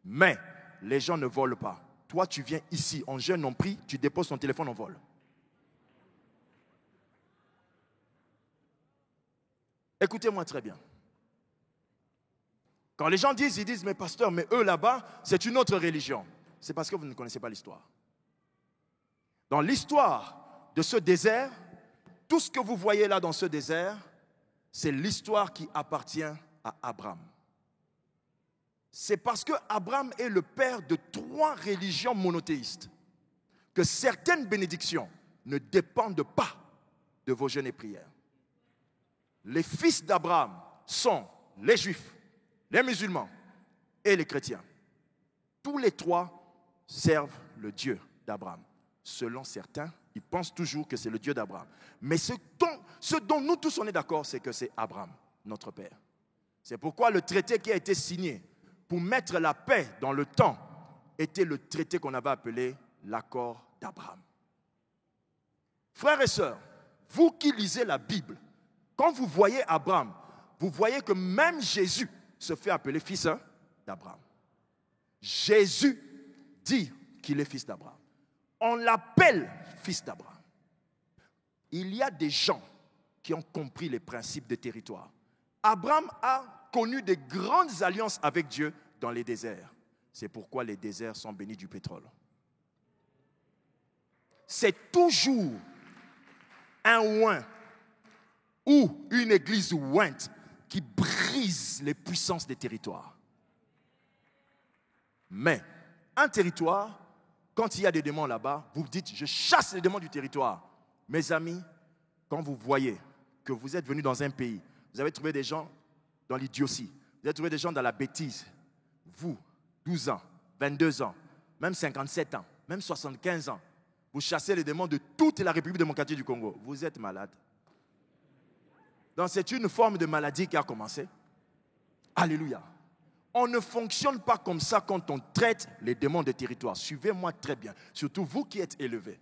Mais les gens ne volent pas. Toi, tu viens ici, on jeûne, on prie, tu déposes ton téléphone, on vole. Écoutez-moi très bien. Quand les gens disent, ils disent, mais pasteur, mais eux là-bas, c'est une autre religion. C'est parce que vous ne connaissez pas l'histoire. Dans l'histoire de ce désert, tout ce que vous voyez là dans ce désert, c'est l'histoire qui appartient à Abraham. C'est parce que Abraham est le père de 3 religions monothéistes que certaines bénédictions ne dépendent pas de vos jeûnes et prières. Les fils d'Abraham sont les Juifs, les musulmans et les chrétiens. Tous les 3 servent le Dieu d'Abraham. Selon certains, ils pensent toujours que c'est le Dieu d'Abraham. Mais ce dont nous tous on est d'accord, c'est que c'est Abraham, notre père. C'est pourquoi le traité qui a été signé pour mettre la paix dans le temps était le traité qu'on avait appelé l'accord d'Abraham. Frères et sœurs, vous qui lisez la Bible, quand vous voyez Abraham, vous voyez que même Jésus se fait appeler fils d'Abraham. Jésus dit qu'il est fils d'Abraham. On l'appelle fils d'Abraham. Il y a des gens qui ont compris les principes des territoires. Abraham a connu de grandes alliances avec Dieu dans les déserts. C'est pourquoi les déserts sont bénis du pétrole. C'est toujours un oint ou une église ointe qui brise les puissances des territoires. Mais un territoire, quand il y a des démons là-bas, vous dites, je chasse les démons du territoire. Mes amis, quand vous voyez que vous êtes venus dans un pays, vous avez trouvé des gens dans l'idiotie, vous avez trouvé des gens dans la bêtise, vous, 12 ans, 22 ans, même 57 ans, même 75 ans, vous chassez les démons de toute la République démocratique du Congo. Vous êtes malade. Donc c'est une forme de maladie qui a commencé. Alléluia. On ne fonctionne pas comme ça quand on traite les démons de territoire. Suivez-moi très bien, surtout vous qui êtes élevés.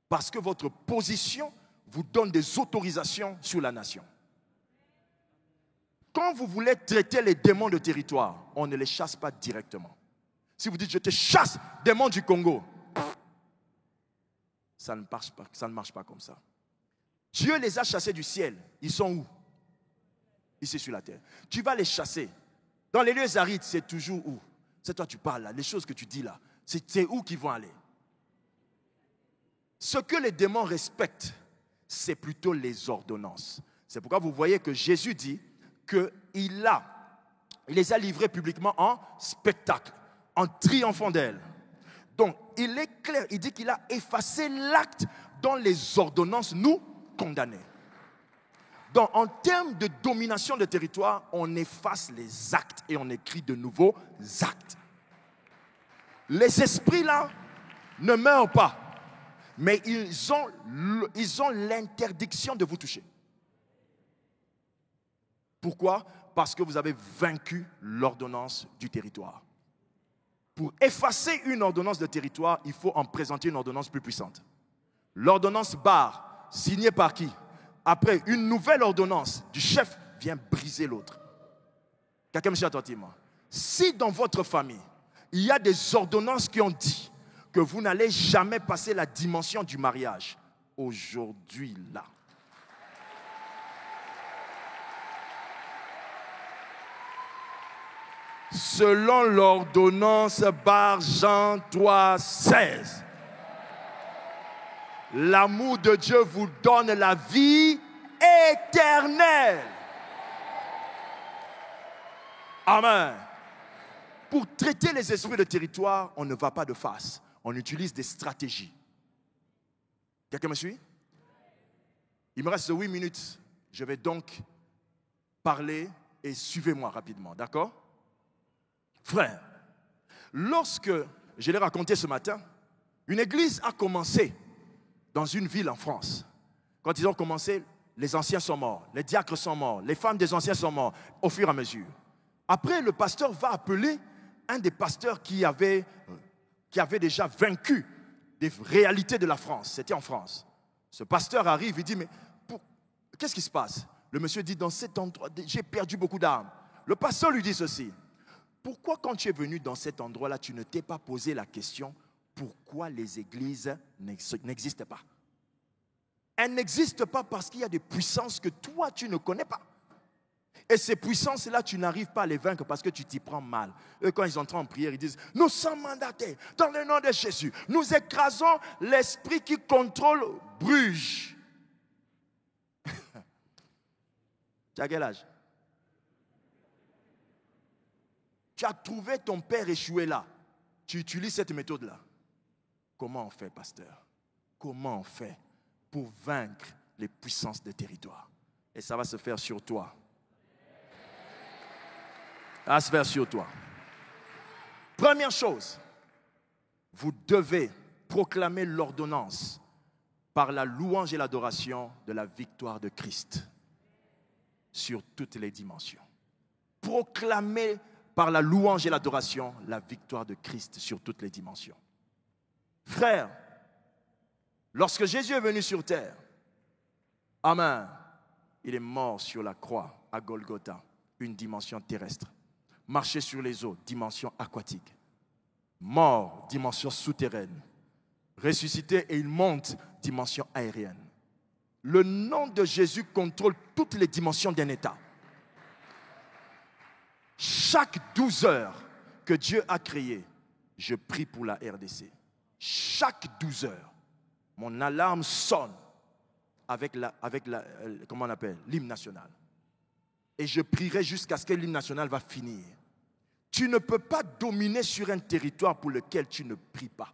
Parce que votre position vous donne des autorisations sur la nation. Quand vous voulez traiter les démons de territoire, on ne les chasse pas directement. Si vous dites, je te chasse, démons du Congo, ça ne marche pas comme ça. Dieu les a chassés du ciel. Ils sont où? Ici sur la terre. Tu vas les chasser. Dans les lieux arides, c'est toujours où? C'est toi tu parles là, les choses que tu dis là, c'est où qu'ils vont aller? Ce que les démons respectent, c'est plutôt les ordonnances. C'est pourquoi vous voyez que Jésus dit qu'il les a livrés publiquement en spectacle, en triomphant d'elle. Donc, il est clair, il dit qu'il a effacé l'acte dont les ordonnances nous condamnaient. Donc, en termes de domination de territoire, on efface les actes et on écrit de nouveaux actes. Les esprits là ne meurent pas, mais ils ont l'interdiction de vous toucher. Pourquoi? Parce que vous avez vaincu l'ordonnance du territoire. Pour effacer une ordonnance de territoire, il faut en présenter une ordonnance plus puissante. L'ordonnance barre, signée par qui? Après, une nouvelle ordonnance du chef vient briser l'autre. Quelqu'un me suit attentivement. Si dans votre famille, il y a des ordonnances qui ont dit que vous n'allez jamais passer la dimension du mariage, aujourd'hui là, selon l'ordonnance barre Jean 3,16, l'amour de Dieu vous donne la vie éternelle. Amen. Pour traiter les esprits de territoire, on ne va pas de face. On utilise des stratégies. Quelqu'un me suit? Il me reste 8 minutes. Je vais donc parler et suivez-moi rapidement. D'accord? Frère, lorsque, je l'ai raconté ce matin, une église a commencé dans une ville en France. Quand ils ont commencé, les anciens sont morts, les diacres sont morts, les femmes des anciens sont morts au fur et à mesure. Après, le pasteur va appeler un des pasteurs qui avait déjà vaincu des réalités de la France. C'était en France. Ce pasteur arrive, il dit, mais qu'est-ce qui se passe? Le monsieur dit, dans cet endroit, j'ai perdu beaucoup d'âmes. Le pasteur lui dit ceci, pourquoi quand tu es venu dans cet endroit-là, tu ne t'es pas posé la question, pourquoi les églises n'existent pas? Elles n'existent pas parce qu'il y a des puissances que toi, tu ne connais pas. Et ces puissances-là, tu n'arrives pas à les vaincre parce que tu t'y prends mal. Eux, quand ils entrent en prière, ils disent, nous sommes mandatés dans le nom de Jésus. Nous écrasons l'esprit qui contrôle Bruges. Tu as quel âge? Tu as trouvé ton père échoué là. Tu utilises cette méthode-là. Comment on fait, pasteur? Comment on fait pour vaincre les puissances de territoire? Et ça va se faire sur toi. Ça va se faire sur toi. Première chose, vous devez proclamer l'ordonnance par la louange et l'adoration de la victoire de Christ sur toutes les dimensions. Proclamer par la louange et l'adoration la victoire de Christ sur toutes les dimensions. Frère, lorsque Jésus est venu sur terre, amen, il est mort sur la croix à Golgotha, une dimension terrestre. Marcher sur les eaux, dimension aquatique. Mort, dimension souterraine. Ressuscité et il monte, dimension aérienne. Le nom de Jésus contrôle toutes les dimensions d'un État. Chaque 12 heures que Dieu a créé, je prie pour la RDC. Chaque 12 heures, mon alarme sonne avec comment on appelle, l'hymne national. Et je prierai jusqu'à ce que l'hymne national va finir. Tu ne peux pas dominer sur un territoire pour lequel tu ne pries pas.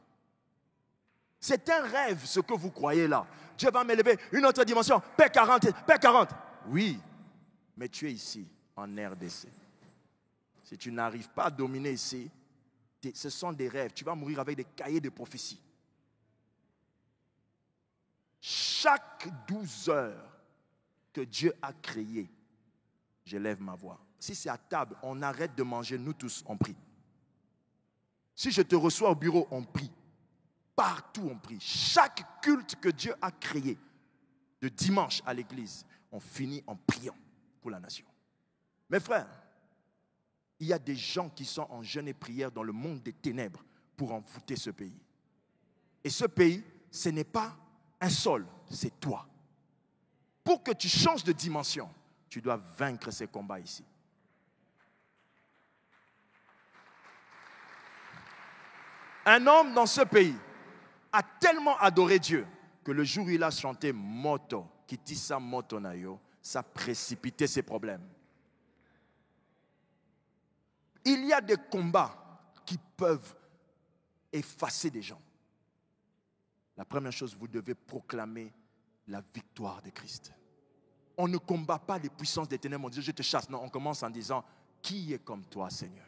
C'est un rêve ce que vous croyez là. Dieu va m'élever une autre dimension, paix 40, paix 40. Oui, mais tu es ici, en RDC. Si tu n'arrives pas à dominer ici, ce sont des rêves. Tu vas mourir avec des cahiers de prophétie. Chaque 12 heures que Dieu a créé, j'élève ma voix. Si c'est à table, on arrête de manger, nous tous, on prie. Si je te reçois au bureau, on prie. Partout, on prie. Chaque culte que Dieu a créé, de dimanche à l'église, on finit en priant pour la nation. Mes frères, il y a des gens qui sont en jeûne et prière dans le monde des ténèbres pour envoûter ce pays. Et ce pays, ce n'est pas un sol, c'est toi. Pour que tu changes de dimension, tu dois vaincre ces combats ici. Un homme dans ce pays a tellement adoré Dieu que le jour où il a chanté Moto, Kitisa Moto Nayo, ça a précipité ses problèmes. Il y a des combats qui peuvent effacer des gens. La première chose, vous devez proclamer la victoire de Christ. On ne combat pas les puissances des ténèbres en disant je te chasse. Non, on commence en disant qui est comme toi, Seigneur?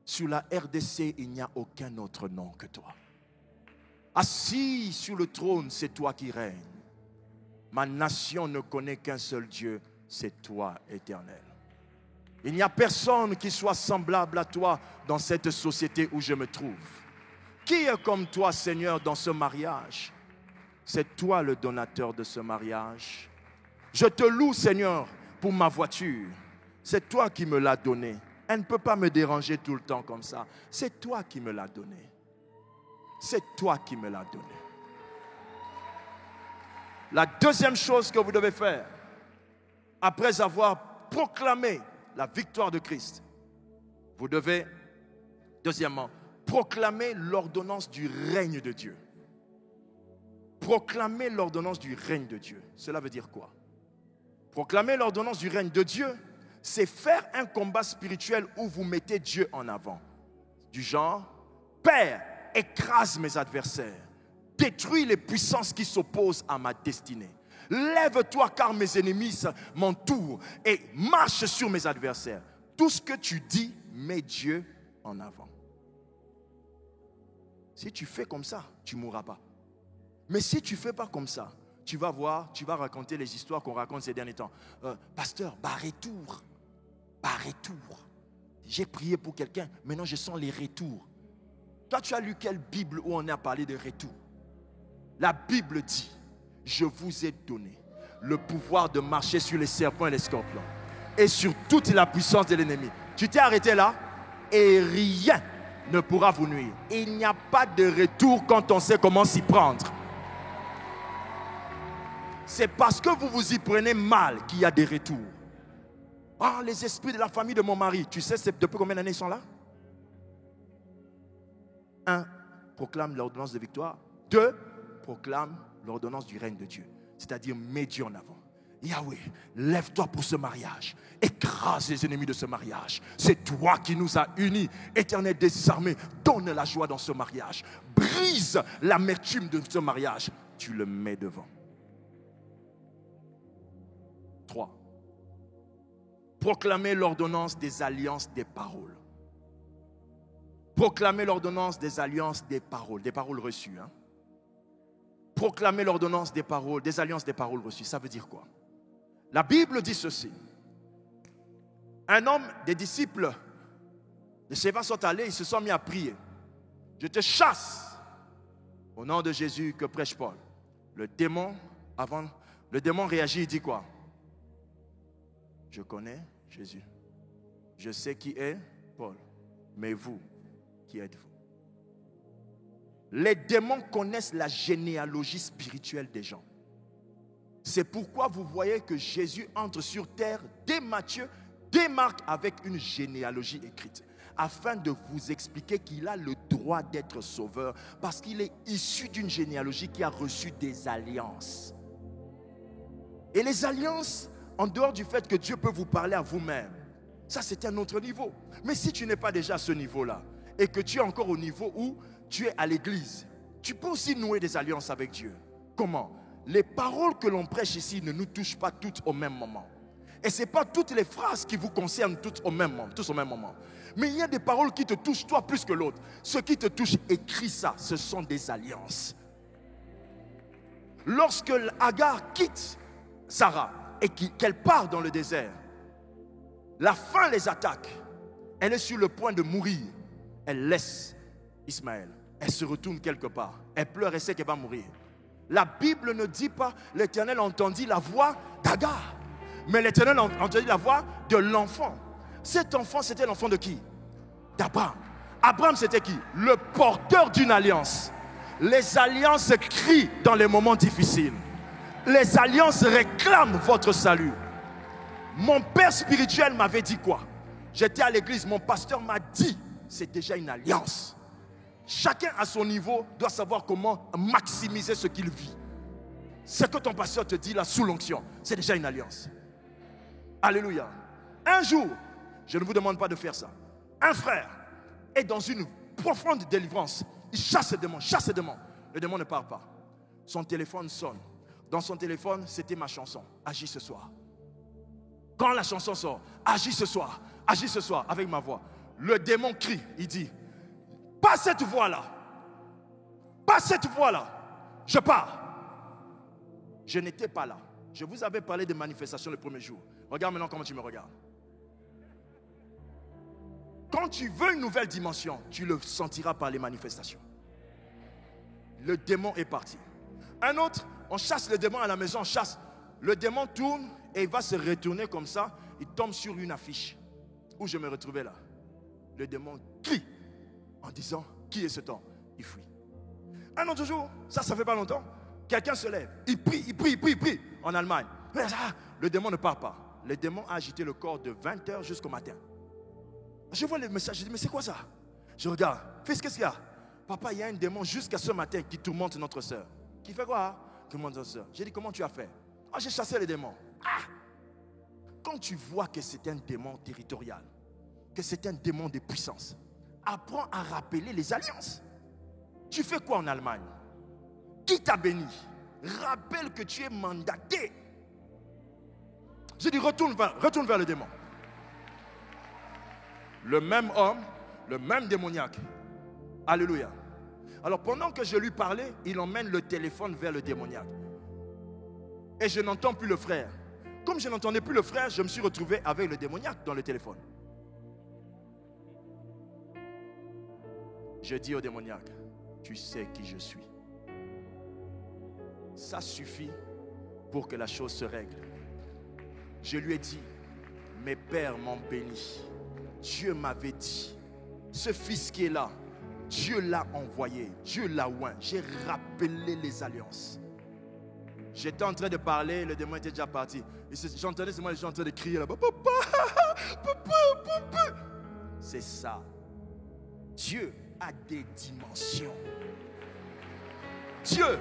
Sur la RDC, il n'y a aucun autre nom que toi. Assis sur le trône, c'est toi qui règnes. Ma nation ne connaît qu'un seul Dieu, c'est toi, Éternel. Il n'y a personne qui soit semblable à toi dans cette société où je me trouve. Qui est comme toi, Seigneur, dans ce mariage? C'est toi le donateur de ce mariage. Je te loue, Seigneur, pour ma voiture. C'est toi qui me l'as donnée. Elle ne peut pas me déranger tout le temps comme ça. C'est toi qui me l'as donnée. C'est toi qui me l'as donnée. La deuxième chose que vous devez faire, après avoir proclamé la victoire de Christ, vous devez, deuxièmement, proclamer l'ordonnance du règne de Dieu. Proclamer l'ordonnance du règne de Dieu. Cela veut dire quoi? Proclamer l'ordonnance du règne de Dieu, c'est faire un combat spirituel où vous mettez Dieu en avant. Du genre, Père, écrase mes adversaires. Détruis les puissances qui s'opposent à ma destinée. Lève-toi car mes ennemis m'entourent et marche sur mes adversaires. Tout ce que tu dis, mets Dieu en avant. Si tu fais comme ça, tu ne mourras pas. Mais si tu ne fais pas comme ça, tu vas voir, tu vas raconter les histoires qu'on raconte ces derniers temps. Pasteur, retour. J'ai prié pour quelqu'un, maintenant je sens les retours. Toi, tu as lu quelle Bible où on a parlé de retour? La Bible dit, je vous ai donné le pouvoir de marcher sur les serpents et les scorpions et sur toute la puissance de l'ennemi. Tu t'es arrêté là et rien ne pourra vous nuire. Il n'y a pas de retour quand on sait comment s'y prendre. C'est parce que vous vous y prenez mal qu'il y a des retours. Ah, les esprits de la famille de mon mari, tu sais depuis combien d'années ils sont là? 1. Proclame l'ordonnance de victoire. 2. Proclame l'ordonnance du règne de Dieu. C'est-à-dire, mets Dieu en avant. Yahweh, lève-toi pour ce mariage. Écrase les ennemis de ce mariage. C'est toi qui nous as unis. Éternel des armées, donne la joie dans ce mariage. Brise l'amertume de ce mariage. Tu le mets devant. 3. Proclamer l'ordonnance des alliances des paroles. Proclamer l'ordonnance des alliances des paroles reçues. Proclamer l'ordonnance des paroles, des alliances des paroles reçues. Ça veut dire quoi? La Bible dit ceci. Un homme, des disciples de Séva sont allés, ils se sont mis à prier. Je te chasse au nom de Jésus que prêche Paul. Le démon réagit, il dit quoi? Je connais Jésus. Je sais qui est Paul. Mais vous, qui êtes-vous? Les démons connaissent la généalogie spirituelle des gens. C'est pourquoi vous voyez que Jésus entre sur terre dès Matthieu, dès Marc avec une généalogie écrite. Afin de vous expliquer qu'il a le droit d'être sauveur parce qu'il est issu d'une généalogie qui a reçu des alliances. Et les alliances, en dehors du fait que Dieu peut vous parler à vous-même, ça c'est un autre niveau. Mais si tu n'es pas déjà à ce niveau-là et que tu es encore au niveau où tu es à l'église, tu peux aussi nouer des alliances avec Dieu. Comment? Les paroles que l'on prêche ici ne nous touchent pas toutes au même moment. Et ce n'est pas toutes les phrases qui vous concernent tous au même moment. Mais il y a des paroles qui te touchent toi plus que l'autre. Ce qui te touche, écris ça, ce sont des alliances. Lorsque Agar quitte Sarah et qu'elle part dans le désert, la faim les attaque. Elle est sur le point de mourir. Elle laisse Ismaël. Elle se retourne quelque part. Elle pleure et sait qu'elle va mourir. La Bible ne dit pas l'Éternel entendit la voix d'Agar. Mais l'Éternel entendit la voix de l'enfant. Cet enfant, c'était l'enfant de qui? D'Abraham. Abraham, c'était qui? Le porteur d'une alliance. Les alliances crient dans les moments difficiles. Les alliances réclament votre salut. Mon père spirituel m'avait dit quoi? J'étais à l'église, mon pasteur m'a dit, c'est déjà une alliance. Chacun à son niveau doit savoir comment maximiser ce qu'il vit. Ce que ton pasteur te dit là sous l'onction, c'est déjà une alliance. Alléluia. Un jour, je ne vous demande pas de faire ça. Un frère est dans une profonde délivrance. Il chasse le démon. Le démon ne part pas. Son téléphone sonne. Dans son téléphone, c'était ma chanson. Agis ce soir. Quand la chanson sort, agis ce soir avec ma voix. Le démon crie, il dit, pas cette voix-là, je pars. Je n'étais pas là. Je vous avais parlé de manifestations le premier jour. Regarde maintenant comment tu me regardes. Quand tu veux une nouvelle dimension, tu le sentiras par les manifestations. Le démon est parti. Un autre, on chasse le démon à la maison, on chasse. Le démon tourne et il va se retourner comme ça. Il tombe sur une affiche où je me retrouvais là. Le démon crie en disant, qui est cet homme? Il fuit. Un autre jour, ça fait pas longtemps, quelqu'un se lève, il prie en Allemagne. Le démon ne part pas. Le démon a agité le corps de 20h jusqu'au matin. Je vois le message, je dis, mais c'est quoi ça? Je regarde, fils, qu'est-ce qu'il y a? Papa, il y a un démon jusqu'à ce matin qui tourmente notre soeur. Qui fait quoi? Tourmente notre soeur. J'ai dit, comment tu as fait? J'ai chassé les démons. Quand tu vois que c'est un démon territorial, que c'est un démon de puissance, apprends à rappeler les alliances. Tu fais quoi en Allemagne? Qui t'a béni? Rappelle que tu es mandaté. J'ai dit, retourne vers le démon. Le même homme, le même démoniaque. Alléluia. Alors pendant que je lui parlais, il emmène le téléphone vers le démoniaque. Et je n'entends plus le frère. Comme je n'entendais plus le frère, je me suis retrouvé avec le démoniaque dans le téléphone. Je dis au démoniaque, tu sais qui je suis. Ça suffit pour que la chose se règle. Je lui ai dit, mes pères m'ont béni. Dieu m'avait dit, ce fils qui est là, Dieu l'a envoyé, Dieu l'a oint. J'ai rappelé les alliances. J'étais en train de parler, le démon était déjà parti. J'entendais seulement les gens en train de crier là-bas. Papa. C'est ça. Dieu a des dimensions. Dieu,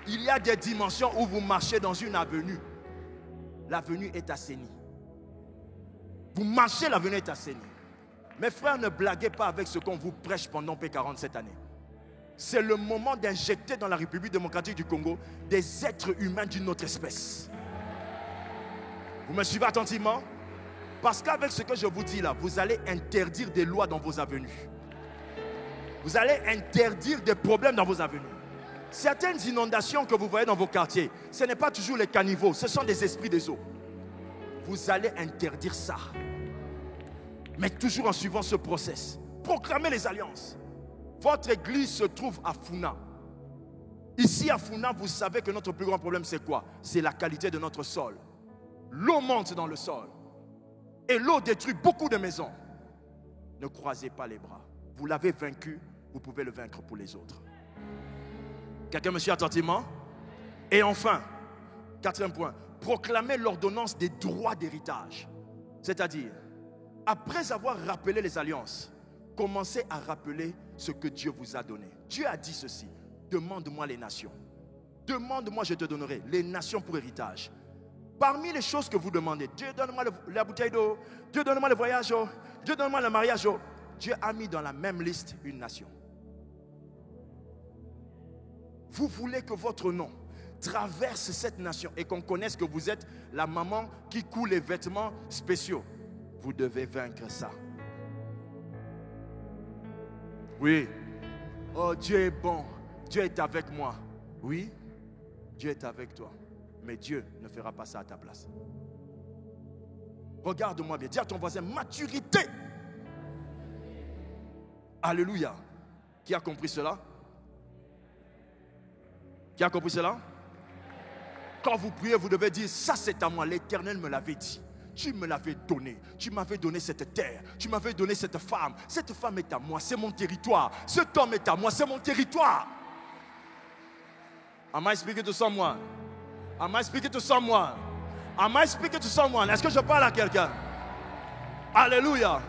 il y a des dimensions où vous marchez dans une avenue. L'avenue est assainie. Vous marchez, l'avenue est assainie. Mes frères, ne blaguez pas avec ce qu'on vous prêche pendant P40 cette année. C'est le moment d'injecter dans la République démocratique du Congo des êtres humains d'une autre espèce. Vous me suivez attentivement? Parce qu'avec ce que je vous dis là, vous allez interdire des lois dans vos avenues. Vous allez interdire des problèmes dans vos avenues. Certaines inondations que vous voyez dans vos quartiers, ce n'est pas toujours les caniveaux, ce sont des esprits des eaux. Vous allez interdire ça. Mais toujours en suivant ce process. Proclamez les alliances. Votre église se trouve à Funa. Ici à Funa, vous savez que notre plus grand problème c'est quoi? C'est la qualité de notre sol. L'eau monte dans le sol. Et l'eau détruit beaucoup de maisons. Ne croisez pas les bras. Vous l'avez vaincu, vous pouvez le vaincre pour les autres. Quelqu'un me suit attentivement? Et enfin, quatrième point, proclamez l'ordonnance des droits d'héritage. C'est-à-dire, après avoir rappelé les alliances, commencez à rappeler ce que Dieu vous a donné. Dieu a dit ceci, demande-moi les nations. Demande-moi, je te donnerai les nations pour héritage. Parmi les choses que vous demandez, Dieu donne-moi la bouteille d'eau, Dieu donne-moi le voyage, Dieu donne-moi le mariage. Dieu a mis dans la même liste une nation. Vous voulez que votre nom traverse cette nation et qu'on connaisse que vous êtes la maman qui coud les vêtements spéciaux. Vous devez vaincre ça. Oui. Oh, Dieu est bon. Dieu est avec moi. Oui, Dieu est avec toi. Mais Dieu ne fera pas ça à ta place. Regarde-moi bien. Dis à ton voisin, maturité. Alléluia. Qui a compris cela? Qui a compris cela? Quand vous priez, vous devez dire, ça c'est à moi. L'Éternel me l'avait dit. Tu me l'avais donné. Tu m'avais donné cette terre. Tu m'avais donné cette femme. Cette femme est à moi. C'est mon territoire. Cet homme est à moi. C'est mon territoire. Am I speaking to someone? Am I speaking to someone? Am I speaking to someone? Est-ce que je parle à quelqu'un? Alléluia.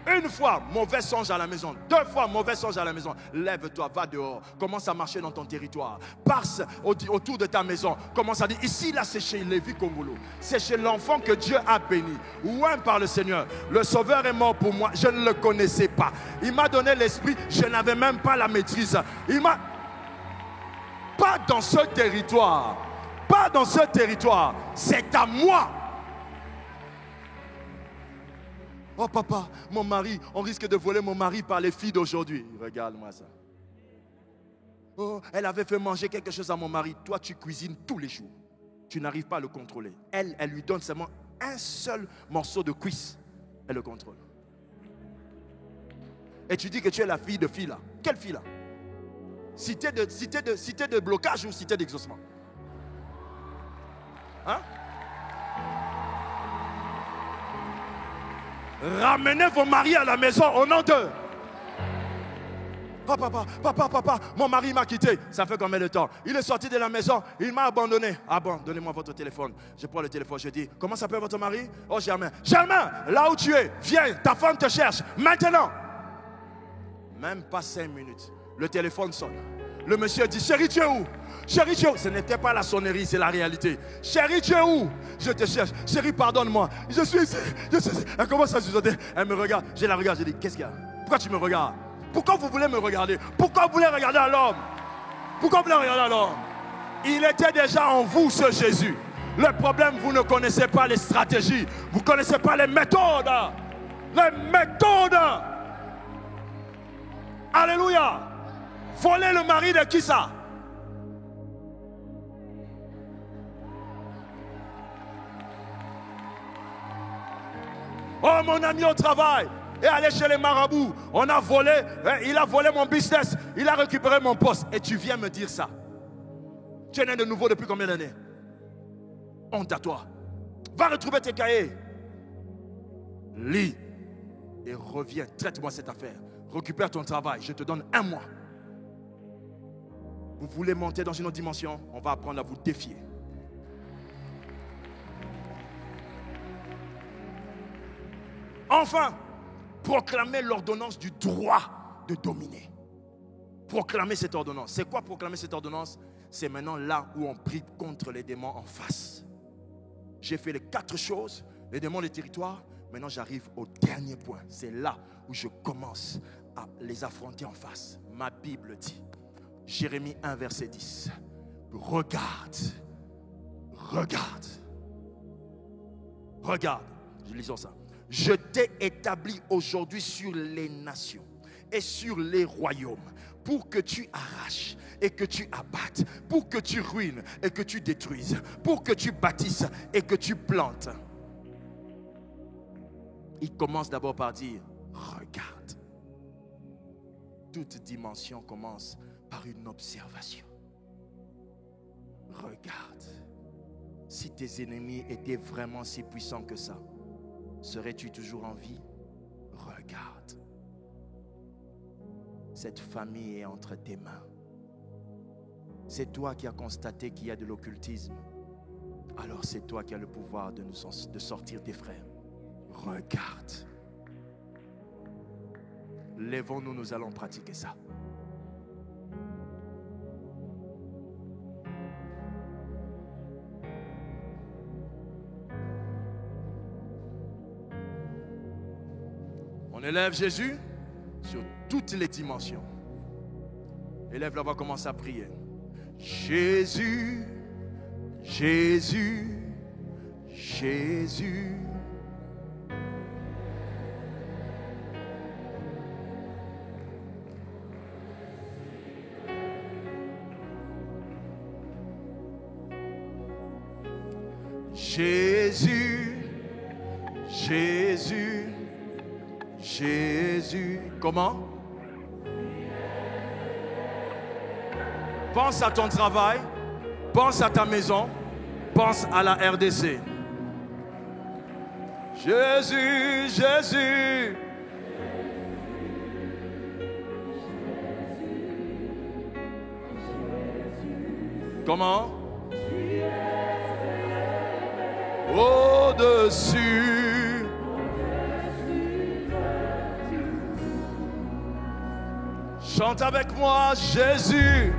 Une fois, mauvais songe à la maison. 2 fois, mauvais songe à la maison. Lève-toi, va dehors. Commence à marcher dans ton territoire. Passe autour de ta maison. Commence à dire, ici, là, c'est chez Lévi Kongolo. C'est chez l'enfant que Dieu a béni. Oint par le Seigneur. Le Sauveur est mort pour moi. Je ne le connaissais pas. Il m'a donné l'esprit. Je n'avais même pas la maîtrise. Il m'a... Pas dans ce territoire. Pas dans ce territoire. C'est à moi. Oh papa, mon mari, on risque de voler mon mari par les filles d'aujourd'hui. Regarde-moi ça. Oh, elle avait fait manger quelque chose à mon mari. Toi, tu cuisines tous les jours. Tu n'arrives pas à le contrôler. Elle lui donne seulement un seul morceau de cuisse. Elle le contrôle. Et tu dis que tu es la fille de fille là. Quelle fille là? Cité de blocage ou cité d'exaucement? Hein? Ramenez vos maris à la maison au nom d'eux. Oh papa, mon mari m'a quitté. Ça fait combien de temps? Il est sorti de la maison, il m'a abandonné. Ah bon, donnez-moi votre téléphone. Je prends le téléphone, je dis, comment s'appelle votre mari? Oh Germain. Germain, là où tu es, viens, ta femme te cherche, maintenant. Même pas 5 minutes, le téléphone sonne. Le monsieur dit, chérie, tu es où? Chérie, tu es où? Ce n'était pas la sonnerie, c'est la réalité. Chérie, tu es où? Je te cherche. Chérie, pardonne-moi. Je suis ici. Elle commence à chuchoter. Elle me regarde. Je la regarde. Je dis, qu'est-ce qu'il y a? Pourquoi tu me regardes? Pourquoi vous voulez me regarder? Pourquoi vous voulez regarder à l'homme? Pourquoi vous voulez regarder à l'homme? Il était déjà en vous, ce Jésus. Le problème, vous ne connaissez pas les stratégies. Vous ne connaissez pas les méthodes. Les méthodes. Alléluia. Voler le mari de qui ça? Oh, mon ami au travail est allé chez les marabouts. On a volé, il a volé mon business. Il a récupéré mon poste. Et tu viens me dire ça. Tu es né de nouveau depuis combien d'années? Honte à toi. Va retrouver tes cahiers. Lis. Et reviens. Traite-moi cette affaire. Récupère ton travail. Je te donne 1 mois. Vous voulez monter dans une autre dimension? On va apprendre à vous défier. Enfin, proclamer l'ordonnance du droit de dominer. Proclamer cette ordonnance. C'est quoi proclamer cette ordonnance? C'est maintenant là où on prie contre les démons en face. J'ai fait les 4 choses, les démons, les territoires. Maintenant, j'arrive au dernier point. C'est là où je commence à les affronter en face. Ma Bible dit, Jérémie 1, verset 10. Regarde. Lisons ça. Je t'ai établi aujourd'hui sur les nations et sur les royaumes pour que tu arraches et que tu abattes, pour que tu ruines et que tu détruises, pour que tu bâtisses et que tu plantes. Il commence d'abord par dire, regarde. Toute dimension commence par une observation. Regarde. Si tes ennemis étaient vraiment si puissants que ça, serais-tu toujours en vie? Regarde. Cette famille est entre tes mains. C'est toi qui as constaté qu'il y a de l'occultisme. Alors c'est toi qui as le pouvoir de sortir tes frères. Regarde. Lèvons-nous, nous allons pratiquer ça. On élève Jésus sur toutes les dimensions. Élève-le, on va commencer à prier. Jésus, Jésus, Jésus. Jésus, Jésus, Jésus. Comment? Pense à ton travail, pense à ta maison, pense à la RDC. Jésus, Jésus. Comment? Au-dessus. Chante avec moi, Jésus.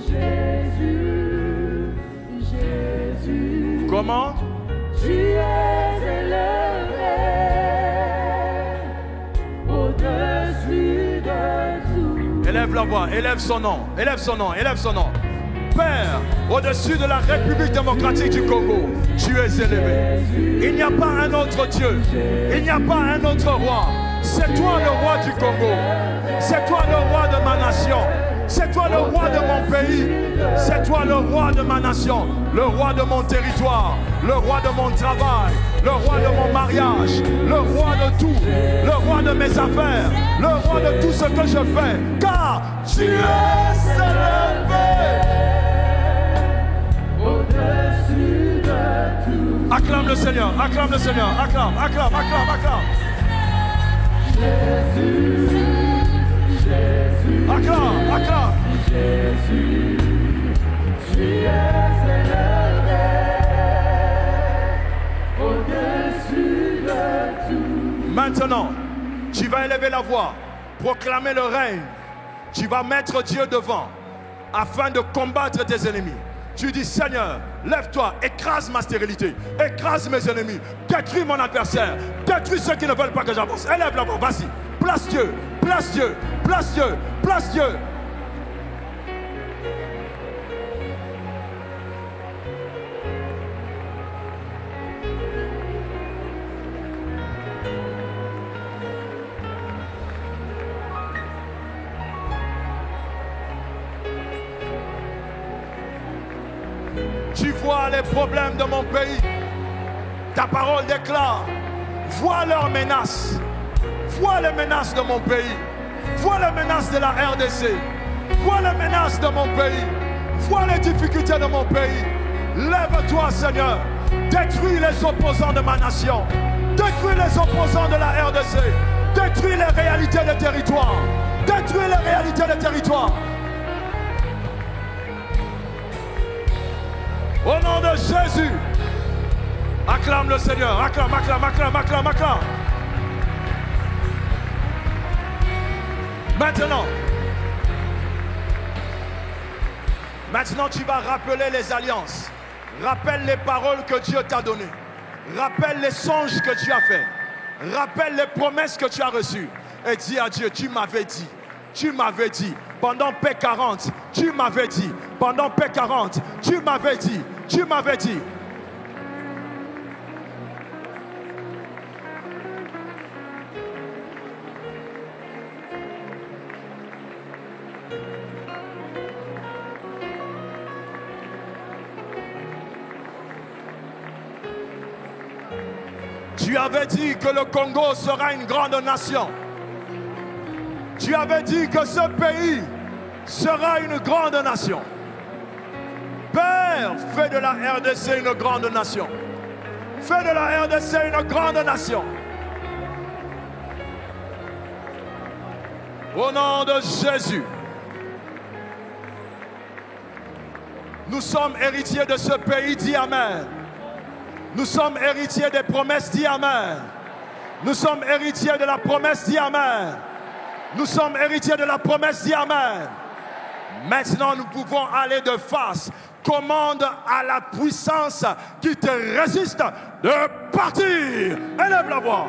Jésus, Jésus. Comment? Tu es élevé au-dessus de tout. Élève la voix, élève son nom, élève son nom, élève son nom. Père, au-dessus de la République démocratique du Congo, tu es élevé. Il n'y a pas un autre Dieu, il n'y a pas un autre roi. C'est toi le roi du Congo, c'est toi le roi de ma nation, c'est toi le roi de mon pays, c'est toi le roi de ma nation, le roi de mon territoire, le roi de mon travail, le roi de mon mariage, le roi de tout, le roi de mes affaires, le roi de tout ce que je fais, car tu es élevé. Au-dessus de tout. Acclame le Seigneur, acclame le Seigneur, acclame, acclame, acclame, acclame. Jésus, Jésus, acclame, acclame. Jésus, tu es élevé au-dessus de tout. Maintenant, tu vas élever la voix, proclamer le règne. Tu vas mettre Dieu devant afin de combattre tes ennemis. Tu dis, Seigneur, lève-toi, écrase ma stérilité, écrase mes ennemis, détruis mon adversaire, détruis ceux qui ne veulent pas que j'avance. Élève la voix, vas-y, place Dieu, place Dieu, place Dieu, place Dieu. Tu vois les problèmes de mon pays. Ta parole déclare. Vois leurs menaces. Vois les menaces de mon pays. Vois les menaces de la RDC. Vois les menaces de mon pays. Vois les difficultés de mon pays. Lève-toi, Seigneur. Détruis les opposants de ma nation. Détruis les opposants de la RDC. Détruis les réalités des territoires. Détruis les réalités des territoires. Au nom de Jésus, acclame le Seigneur, acclame, acclame, acclame, acclame, acclame. Maintenant tu vas rappeler les alliances. Rappelle les paroles que Dieu t'a données. Rappelle les songes que tu as faits. Rappelle les promesses que tu as reçues. Et dis à Dieu, tu m'avais dit. Tu m'avais dit. Pendant P40, tu m'avais dit. Pendant P40, tu m'avais dit. Tu m'avais dit. Tu avais dit que le Congo sera une grande nation. Tu avais dit que ce pays sera une grande nation. Père, fais de la RDC une grande nation. Fais de la RDC une grande nation. Au nom de Jésus, nous sommes héritiers de ce pays, dis Amen. Nous sommes héritiers des promesses, dis Amen. Nous sommes héritiers de la promesse, dis Amen. Nous sommes héritiers de la promesse, dis Amen. Maintenant, nous pouvons aller de face. Commande à la puissance qui te résiste de partir. Élève la voix.